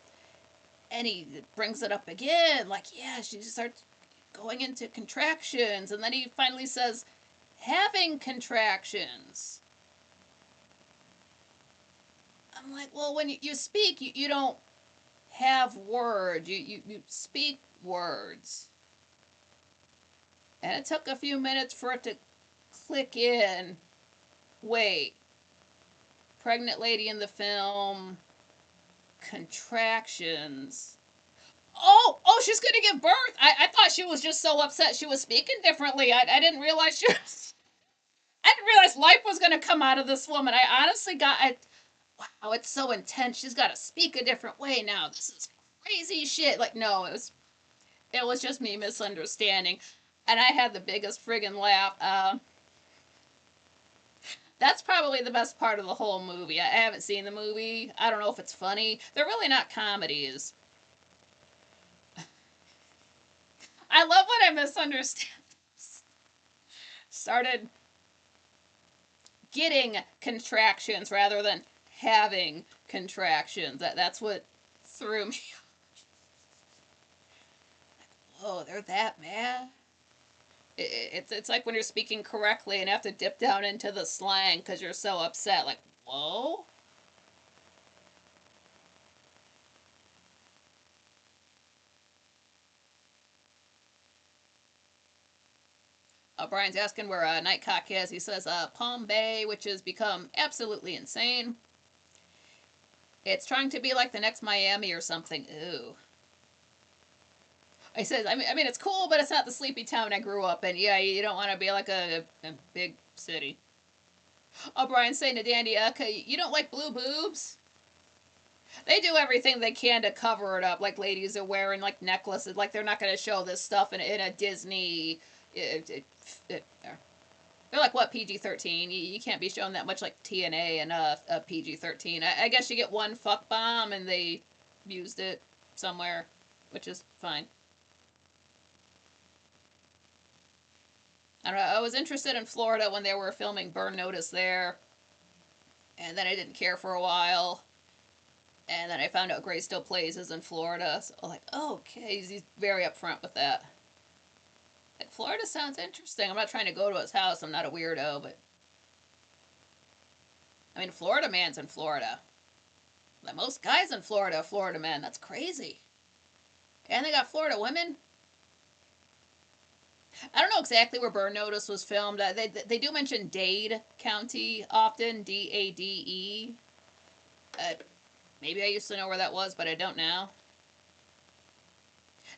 And he brings it up again, like, yeah, she starts going into contractions. And then he finally says, having contractions. I'm like, well, when you speak, you don't have words, you speak words. And it took a few minutes for it to click in. Wait, pregnant lady in the film, contractions. Oh, she's gonna give birth. I thought she was just so upset she was speaking differently. I didn't realize she was. I didn't realize life was gonna come out of this woman. I honestly wow, it's so intense. She's got to speak a different way now. This is crazy shit. Like, no, it was just me misunderstanding, and I had the biggest friggin' laugh. That's probably the best part of the whole movie. I haven't seen the movie. I don't know if it's funny. They're really not comedies. I love when I misunderstand. Started getting contractions rather than having contractions. That's what threw me. Oh, they're that mad. It's like when you're speaking correctly and have to dip down into the slang because you're so upset. Like, whoa. Brian's asking where Nightcock is. He says Palm Bay, which has become absolutely insane. It's trying to be like the next Miami or something. Ooh. He says, I mean, it's cool, but it's not the sleepy town I grew up in. Yeah, you don't want to be like a big city. Brian's saying to Dandy, you don't like blue boobs? They do everything they can to cover it up. Like ladies are wearing like necklaces. Like they're not going to show this stuff in a Disney. They're like what, PG-13? You can't be showing that much like TNA and a PG-13. I guess you get one fuck bomb and they used it somewhere, which is fine. I don't know. I was interested in Florida when they were filming Burn Notice there, and then I didn't care for a while. And then I found out Gray Still Plays is in Florida. So I'm like, oh, okay, he's very upfront with that. Like, Florida sounds interesting. I'm not trying to go to his house. I'm not a weirdo, but I mean, Florida man's in Florida. Like most guys in Florida are Florida men. That's crazy. And they got Florida women. I don't know exactly where Burn Notice was filmed. They do mention Dade County often, Dade. Uh, Maybe I used to know where that was, but I don't now.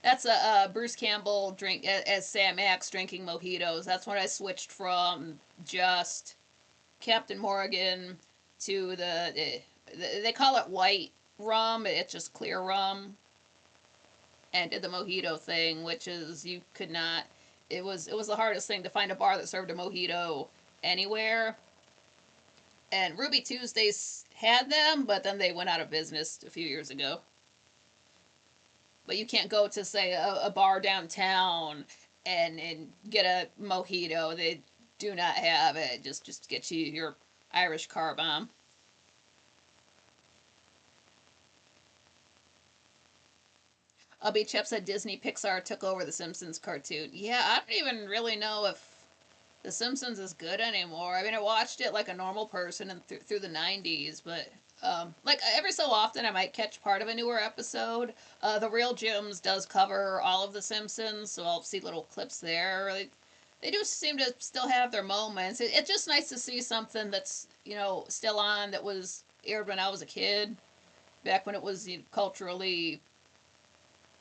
That's a Bruce Campbell drink as Sam Axe drinking mojitos. That's when I switched from just Captain Morgan to they call it white rum. It's just clear rum, and did the mojito thing, which is you could not. It was the hardest thing to find a bar that served a mojito anywhere. And Ruby Tuesdays had them, but then they went out of business a few years ago. But you can't go to say a bar downtown and get a mojito. They do not have it. Just get you your Irish car bomb. Chep said Disney Pixar took over the Simpsons cartoon. Yeah, I don't even really know if the Simpsons is good anymore. I mean, I watched it like a normal person and through the '90s, but like every so often I might catch part of a newer episode. The Real Gems does cover all of the Simpsons, so I'll see little clips there. They do seem to still have their moments. It's just nice to see something that's still on that was aired when I was a kid, back when it was culturally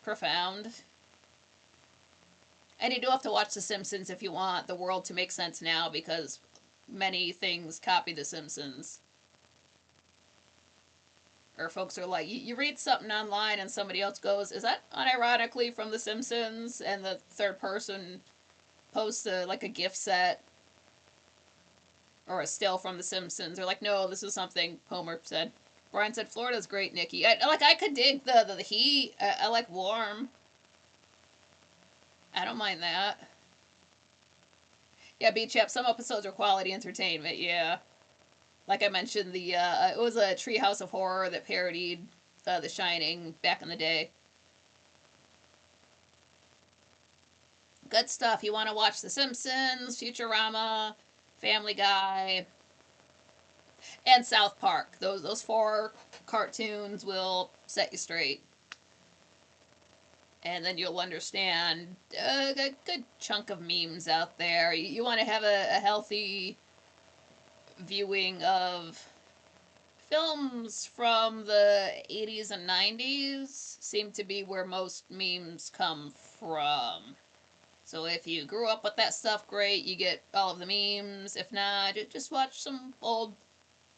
profound. And you do have to watch The Simpsons if you want the world to make sense now, because many things copy The Simpsons. Or folks are like, you read something online and somebody else goes, "Is that unironically from The Simpsons?" And the third person posts like a gift set or a still from The Simpsons. They're like, "No, this is something Homer said." Brian said, "Florida's great, Nikki." I could dig the heat. I like warm. I don't mind that. Yeah, Beach Up. Some episodes are quality entertainment. Yeah, like I mentioned, the it was a Treehouse of Horror that parodied The Shining back in the day. Good stuff. You want to watch The Simpsons, Futurama, Family Guy, and South Park. Those four cartoons will set you straight, and then you'll understand a good chunk of memes out there. You want to have a healthy viewing of films from the 80s and 90s seem to be where most memes come from. So if you grew up with that stuff, great, you get all of the memes. If not, just watch some old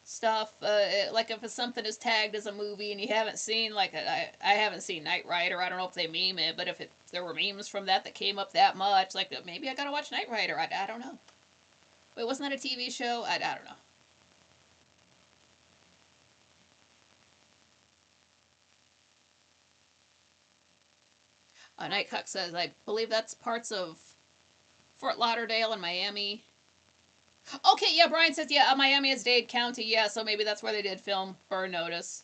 stuff. Like if it's something is tagged as a movie and you haven't seen, like I haven't seen Knight Rider. I don't know if they meme it, but if there were memes from that came up that much, like maybe I gotta watch Knight Rider. I don't know. Wait, wasn't that a TV show? I don't know. Nightcock says, I believe that's parts of Fort Lauderdale and Miami. Okay, yeah, Brian says, yeah, Miami is Dade County, yeah, so maybe that's where they did film Burn Notice.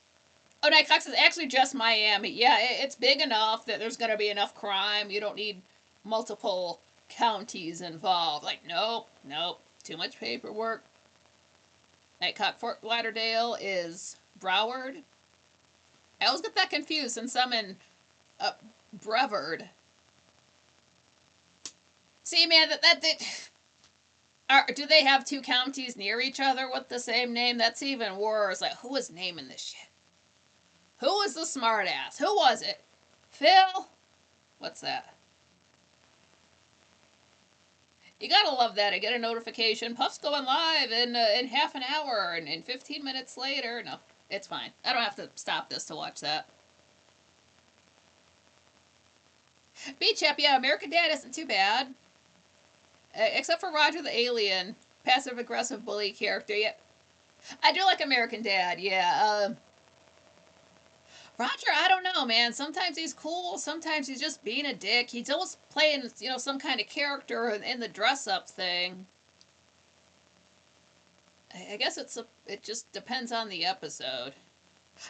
Oh, Nightcock says, actually just Miami. Yeah, it's big enough that there's going to be enough crime. You don't need multiple counties involved. Like, nope, too much paperwork. Nightcock, Fort Lauderdale is Broward. I always get that confused since I'm in uh, Brevard. See, man, do they have two counties near each other with the same name? That's even worse. Like, who was naming this shit? Who was the smartass? Who was it? Phil? What's that? You gotta love that. I get a notification. Puff's going live in half an hour, and in 15 minutes later. No, it's fine. I don't have to stop this to watch that. Beach Up, yeah, American Dad isn't too bad. Except for Roger the Alien, passive aggressive bully character. Yeah, I do like American Dad. Yeah, Roger, I don't know, man. Sometimes he's cool. Sometimes he's just being a dick. He's always playing, some kind of character in the dress up thing. I guess it just depends on the episode.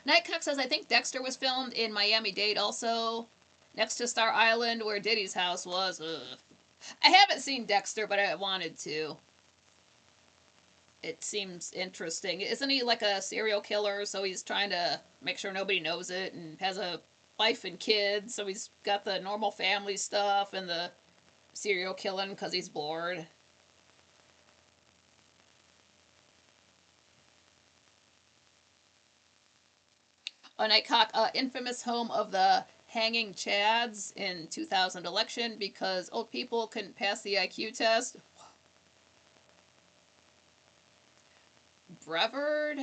Nightcock says, I think Dexter was filmed in Miami-Dade also, next to Star Island where Diddy's house was. Ugh. I haven't seen Dexter, but I wanted to. It seems interesting. Isn't he like a serial killer? So he's trying to make sure nobody knows it and has a wife and kids. So he's got the normal family stuff and the serial killing because he's bored. Nightcock, infamous home of the hanging Chads in 2000 election because old people couldn't pass the IQ test. Brevard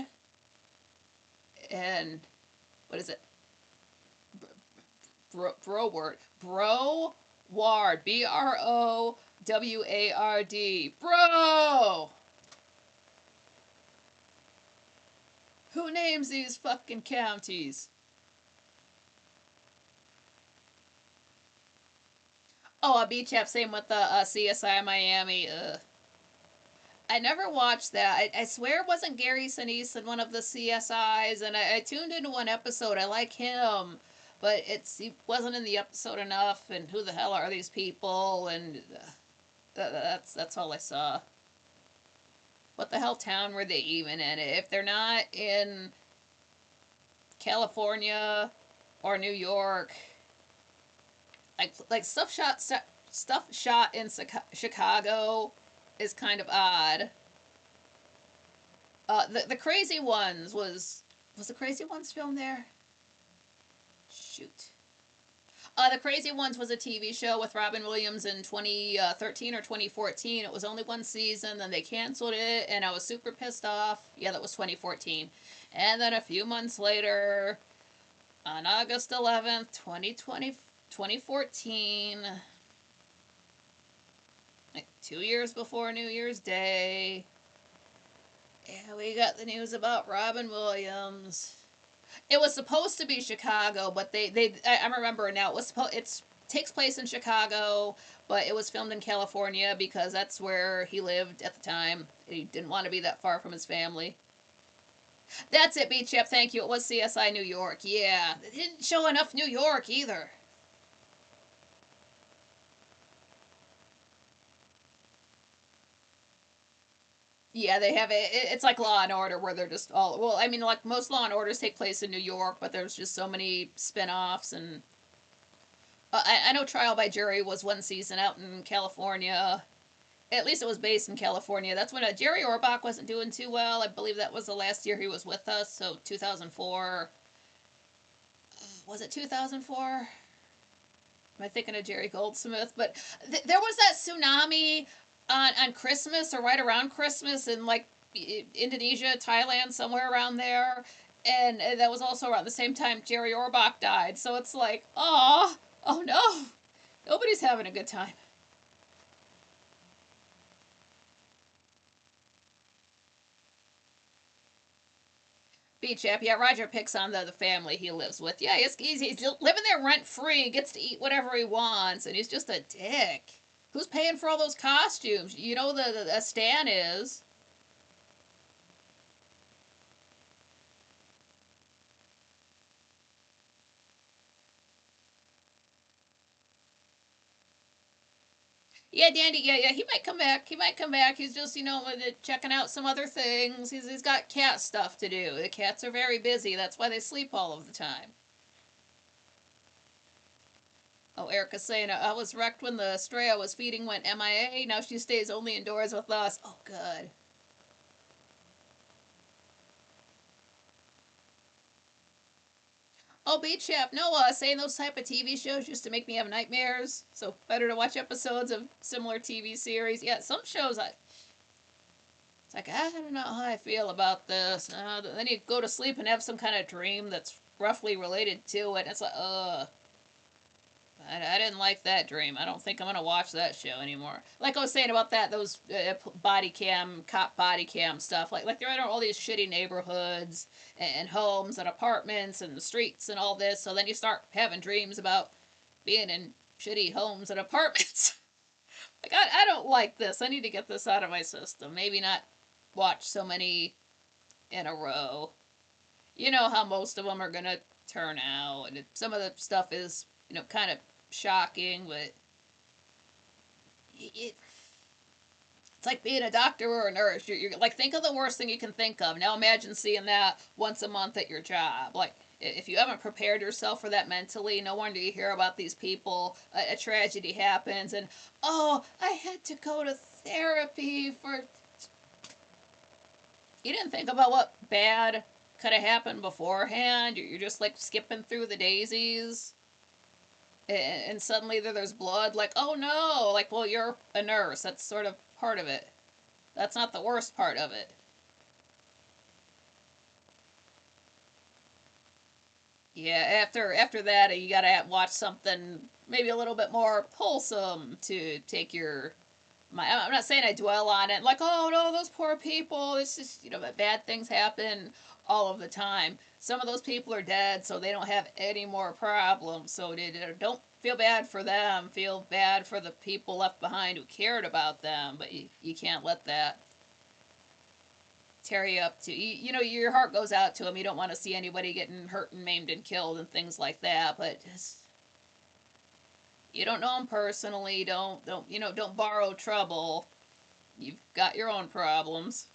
and what is it? Broward. Broward. Broward. Bro! Who names these fucking counties? Oh, a beach app. Same with the CSI Miami. Ugh. I never watched that. I swear it wasn't Gary Sinise in one of the CSIs, and I tuned into one episode. I like him, but he wasn't in the episode enough. And who the hell are these people? And that's all I saw. What the hell town were they even in? If they're not in California or New York, like stuff shot in Chicago is kind of odd. The Crazy Ones was the Crazy Ones filmed there? Shoot. The Crazy Ones was a TV show with Robin Williams in 2013 or 2014. It was only one season, then they canceled it, and I was super pissed off. Yeah, that was 2014. And then a few months later, on August 11th, 2014, like 2 years before New Year's Day, yeah, we got the news about Robin Williams. It was supposed to be Chicago, but I remember now. It takes place in Chicago, but it was filmed in California because that's where he lived at the time. He didn't want to be that far from his family. That's it, Beach Chip. Thank you. It was CSI New York. Yeah, it didn't show enough New York either. Yeah, they have it. It's like Law and Order, where they're just all. Well, I mean, like most Law and Orders take place in New York, but there's just so many spin-offs. And I know Trial by Jury was one season out in California. At least it was based in California. That's when Jerry Orbach wasn't doing too well. I believe that was the last year he was with us. So 2004. Was it 2004? Am I thinking of Jerry Goldsmith? But there was that tsunami on Christmas or right around Christmas in like Indonesia, Thailand, somewhere around there. And that was also around the same time Jerry Orbach died. So it's like, oh no, nobody's having a good time. Beach app, yeah. Roger picks on the family he lives with. Yeah, he's living there rent free, gets to eat whatever he wants, and he's just a dick. Who's paying for all those costumes? You know the Stan is. Yeah, Dandy. Yeah, yeah. He might come back. He might come back. He's just checking out some other things. He's got cat stuff to do. The cats are very busy. That's why they sleep all of the time. Oh, Erica's saying I was wrecked when the stray I was feeding went MIA. Now she stays only indoors with us. Oh, good. Oh, Beach Chap, no, saying those type of TV shows used to make me have nightmares. So better to watch episodes of similar TV series. Yeah, some shows it's like I don't know how I feel about this. Then you go to sleep and have some kind of dream that's roughly related to it. It's like, I didn't like that dream. I don't think I'm gonna watch that show anymore. Like I was saying about those body cam, cop body cam stuff. Like they're in all these shitty neighborhoods and homes and apartments and the streets and all this. So then you start having dreams about being in shitty homes and apartments. Like I don't like this. I need to get this out of my system. Maybe not watch so many in a row. You know how most of them are gonna turn out, and some of the stuff is kind of shocking, but it's like being a doctor or a nurse. You're like, think of the worst thing you can think of. Now imagine seeing that once a month at your job. Like, If you haven't prepared yourself for that mentally, no wonder you hear about these people. A tragedy happens, and oh, I had to go to therapy for. You didn't think about what bad could have happened beforehand. You're just like skipping through the daisies, and suddenly there's blood. Like, oh no! Like, well, you're a nurse. That's sort of part of it. That's not the worst part of it. Yeah, after that, you gotta watch something maybe a little bit more wholesome to take your. I'm not saying I dwell on it like, oh no, those poor people. It's just bad things happen all of the time. Some of those people are dead, so they don't have any more problems. So don't feel bad for them. Feel bad for the people left behind who cared about them. But you can't let that tear you up to your heart goes out to them. You don't want to see anybody getting hurt and maimed and killed and things like that, but just, you don't know them personally. Don't borrow trouble. You've got your own problems.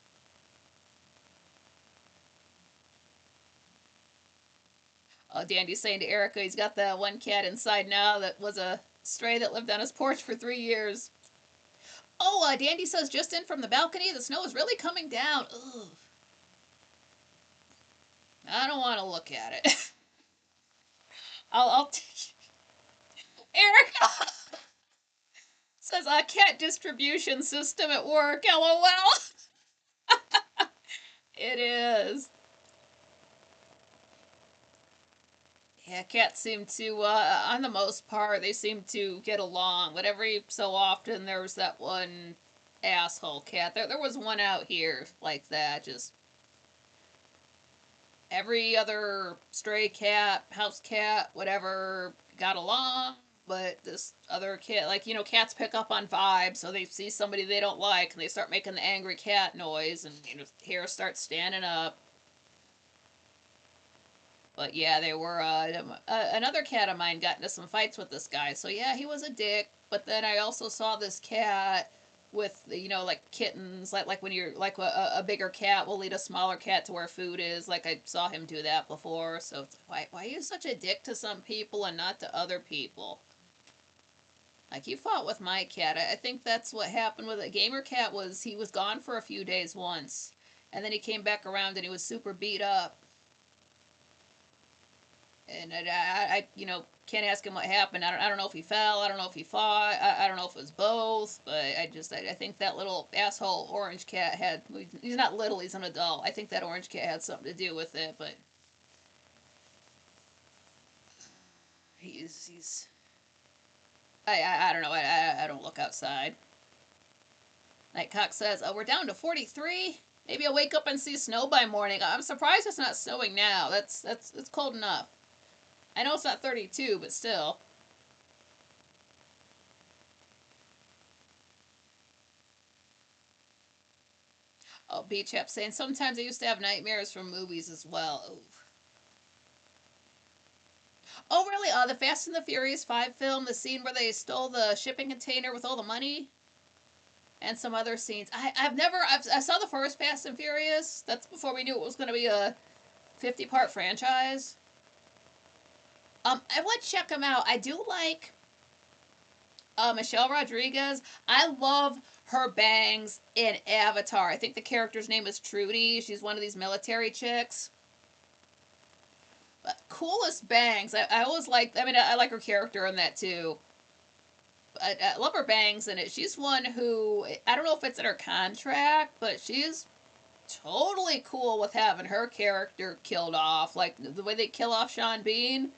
Dandy's saying to Erica he's got that one cat inside now that was a stray that lived on his porch for 3 years. Oh, Dandy says just in from the balcony, the snow is really coming down. Ugh. I don't want to look at it. I'll Erica says a cat distribution system at work. LOL. It is. Yeah, cats seem to, on the most part, they seem to get along. But every so often, there's that one asshole cat. There was one out here like that. Just every other stray cat, house cat, whatever, got along. But this other cat, like, cats pick up on vibes, so they see somebody they don't like, and they start making the angry cat noise, and hair starts standing up. But yeah, they were. Another cat of mine got into some fights with this guy. So yeah, he was a dick. But then I also saw this cat with like kittens, like when you're like a bigger cat will lead a smaller cat to where food is. Like I saw him do that before. So why are you such a dick to some people and not to other people? Like you fought with my cat. I think that's what happened with it. Gamer cat was he was gone for a few days once, and then he came back around and he was super beat up. And can't ask him what happened. I don't know if he fell. I don't know if he fought. I don't know if it was both. But I think that little asshole orange cat had. He's not little. He's an adult. I think that orange cat had something to do with it. But he's. I don't know. I don't look outside. Nightcock says, "Oh, we're down to 43. Maybe I'll wake up and see snow by morning. I'm surprised it's not snowing now. That's it's cold enough. I know it's not 32, but still." Oh, Beach Chap saying sometimes I used to have nightmares from movies as well. Ooh. Oh, really? The Fast and the Furious 5 film, the scene where they stole the shipping container with all the money, and some other scenes. I saw the first Fast and Furious. That's before we knew it was going to be a 50-part franchise. I would check them out. I do like Michelle Rodriguez. I love her bangs in Avatar. I think the character's name is Trudy. She's one of these military chicks. But coolest bangs. I always like. I mean, I like her character in that too. I love her bangs in it. She's one who I don't know if it's in her contract, but she's totally cool with having her character killed off. Like the way they kill off Sean Bean.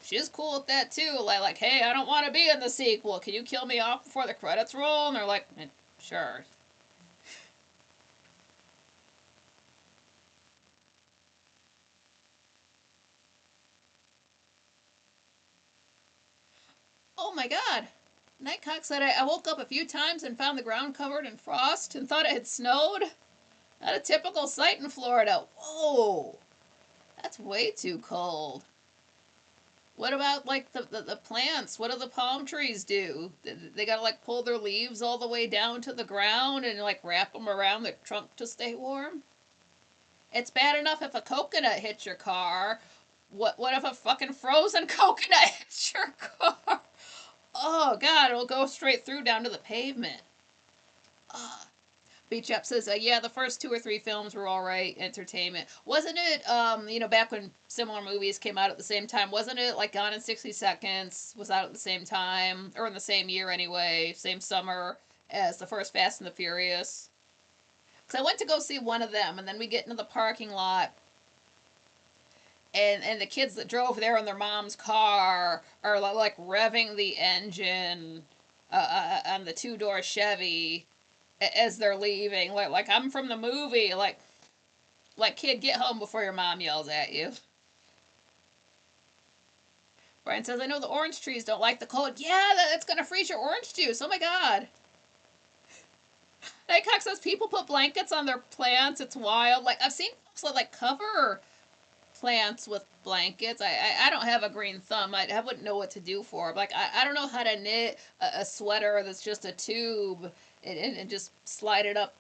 She's cool with that too. Like, hey, I don't want to be in the sequel. Can you kill me off before the credits roll? And they're like, sure. Oh my god. Nightcock said I woke up a few times and found the ground covered in frost and thought it had snowed. Not a typical sight in Florida. Whoa. That's way too cold. What about like the plants? What do the palm trees do? They gotta like pull their leaves all the way down to the ground and like wrap them around the trunk to stay warm? It's bad enough if a coconut hits your car. What if a fucking frozen coconut hits your car? Oh god, it'll go straight through down to the pavement. Uh, Beach Up says, yeah, the first two or three films were all right, entertainment. Wasn't it, back when similar movies came out at the same time, wasn't it like Gone in 60 Seconds was out at the same time, or in the same year anyway, same summer as the first Fast and the Furious? Because I went to go see one of them, and then we get into the parking lot, and the kids that drove there in their mom's car are like revving the engine on the two-door Chevy as they're leaving. Like I'm from the movie. Like kid, get home before your mom yells at you. Brian says, I know the orange trees don't like the cold. Yeah, that's gonna freeze your orange juice. Oh my god. Nightcock says people put blankets on their plants. It's wild. Like I've seen folks like cover plants with blankets. I don't have a green thumb. I wouldn't know what to do for it. Like I don't know how to knit a sweater that's just a tube and just slide it up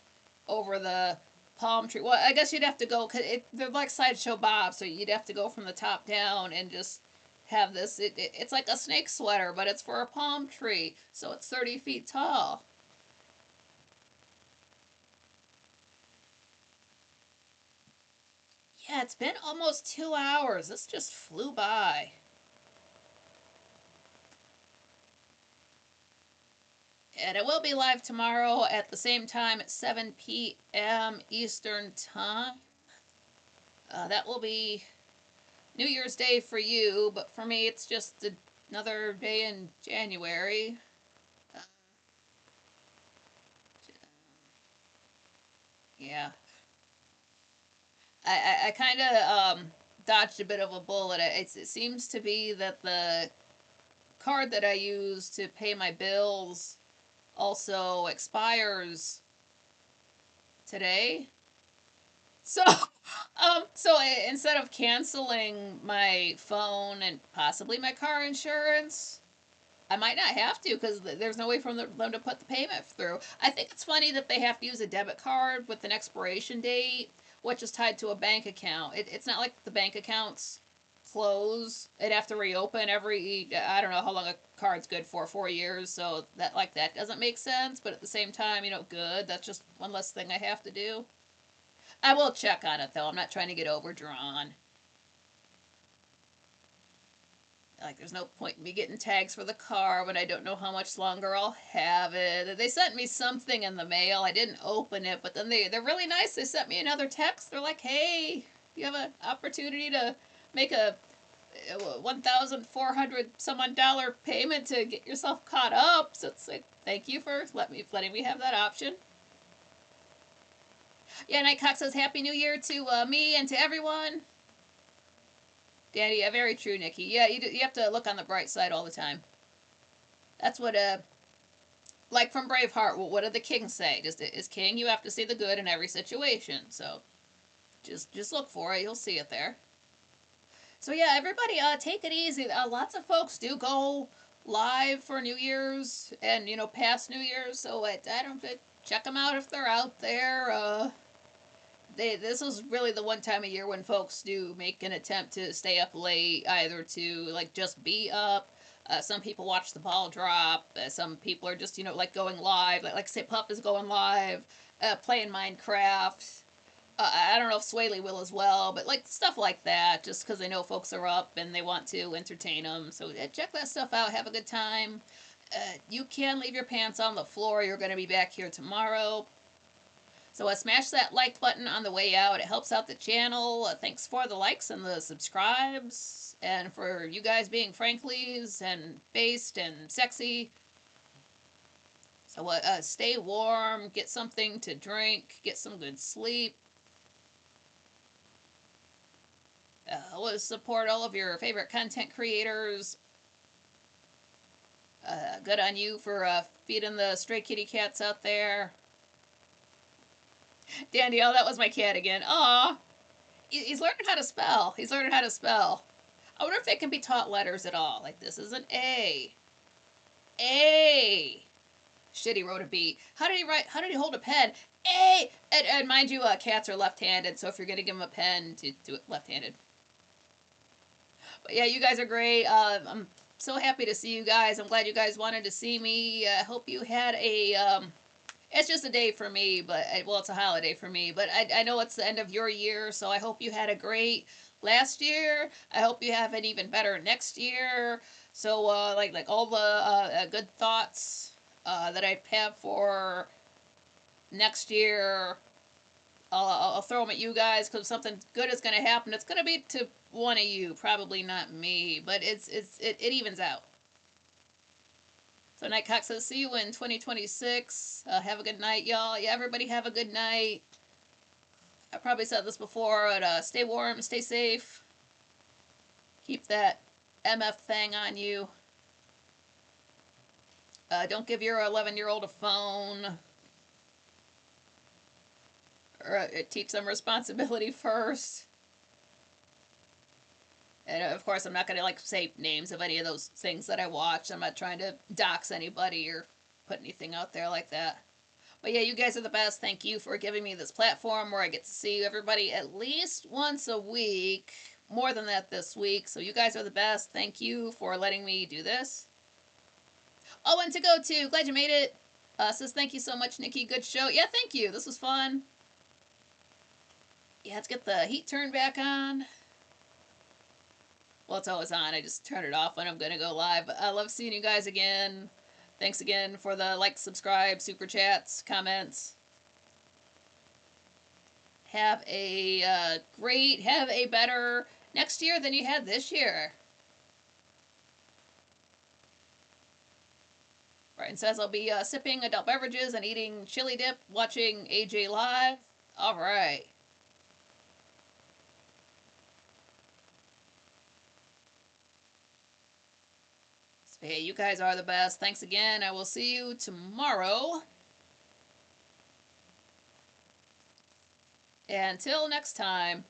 over the palm tree. Well, I guess you'd have to go because they're like sideshow Bob, so you'd have to go from the top down and just have this. It's like a snake sweater, but it's for a palm tree, so it's 30 feet tall. Yeah, it's been almost 2 hours. This just flew by. And it will be live tomorrow at the same time at 7 p.m. Eastern Time. That will be New Year's Day for you, but for me, it's just another day in January. Uh, yeah. I kind of dodged a bit of a bullet. It seems to be that the card that I use to pay my bills also expires today. So, instead of canceling my phone and possibly my car insurance, I might not have to because there's no way for them to put the payment through. I think it's funny that they have to use a debit card with an expiration date, which is tied to a bank account. It's not like the bank accounts close. It'd have to reopen every, I don't know how long a card's good for, 4 years. So that doesn't make sense. But at the same time, good. That's just one less thing I have to do. I will check on it though. I'm not trying to get overdrawn. Like, there's no point in me getting tags for the car when I don't know how much longer I'll have it. They sent me something in the mail. I didn't open it, but then they're really nice. They sent me another text. They're like, hey, you have an opportunity to make a 1,400 some odd dollar payment to get yourself caught up. So it's like, thank you for letting me have that option. Yeah, Nightcock says Happy New Year to me and to everyone. Danny, yeah, very true, Nikki. Yeah, you have to look on the bright side all the time. That's what like from Braveheart. What did the king say? Just as king, you have to see the good in every situation. So just look for it. You'll see it there. So yeah, everybody, take it easy. Lots of folks do go live for New Year's and past New Year's. So I don't check them out if they're out there. This is really the one time of year when folks do make an attempt to stay up late, either to like just be up. Some people watch the ball drop. Some people are just like going live. Like say Pup is going live, playing Minecraft. I don't know if Swaley will as well, but like stuff like that, just because they know folks are up and they want to entertain them. So check that stuff out. Have a good time. You can leave your pants on the floor. You're going to be back here tomorrow. So smash that like button on the way out. It helps out the channel. Thanks for the likes and the subscribes. And for you guys being Franklies and based and sexy. So stay warm. Get something to drink. Get some good sleep. We'll support all of your favorite content creators. Good on you for feeding the stray kitty cats out there. Danielle, that was my cat again. Aw. He's learning how to spell. He's learning how to spell. I wonder if they can be taught letters at all. Like, this is an A. A. Shit, he wrote a B. How did he write? How did he hold a pen? A. And mind you, cats are left-handed, so if you're going to give them a pen, to do it left-handed. But yeah, you guys are great. I'm so happy to see you guys. I'm glad you guys wanted to see me. I hope you had a. It's just a day for me, but well, it's a holiday for me. But I know it's the end of your year, so I hope you had a great last year. I hope you have an even better next year. So like all the good thoughts that I have for next year, I'll throw them at you guys because something good is going to happen. It's going to be to one of you, probably not me, but it evens out. So Nightcock says, see you in 2026. Have a good night, y'all. Yeah, everybody have a good night. I probably said this before, but stay warm, stay safe. Keep that MF thing on you. Don't give your 11-year-old a phone. Or teach them responsibility first. And of course, I'm not gonna like say names of any of those things that I watch. I'm not trying to dox anybody or put anything out there like that. But yeah, you guys are the best. Thank you for giving me this platform where I get to see everybody at least once a week. More than that this week. So you guys are the best. Thank you for letting me do this. Oh, and to go to, glad you made it. Says thank you so much, Nikki. Good show. Yeah, thank you. This was fun. Yeah, let's get the heat turned back on. Well, it's always on. I just turn it off when I'm going to go live. But I love seeing you guys again. Thanks again for the like, subscribe, super chats, comments. Have a have a better next year than you had this year. Brian says I'll be sipping adult beverages and eating chili dip, watching AJ live. All right. So, hey, you guys are the best. Thanks again. I will see you tomorrow. Until next time.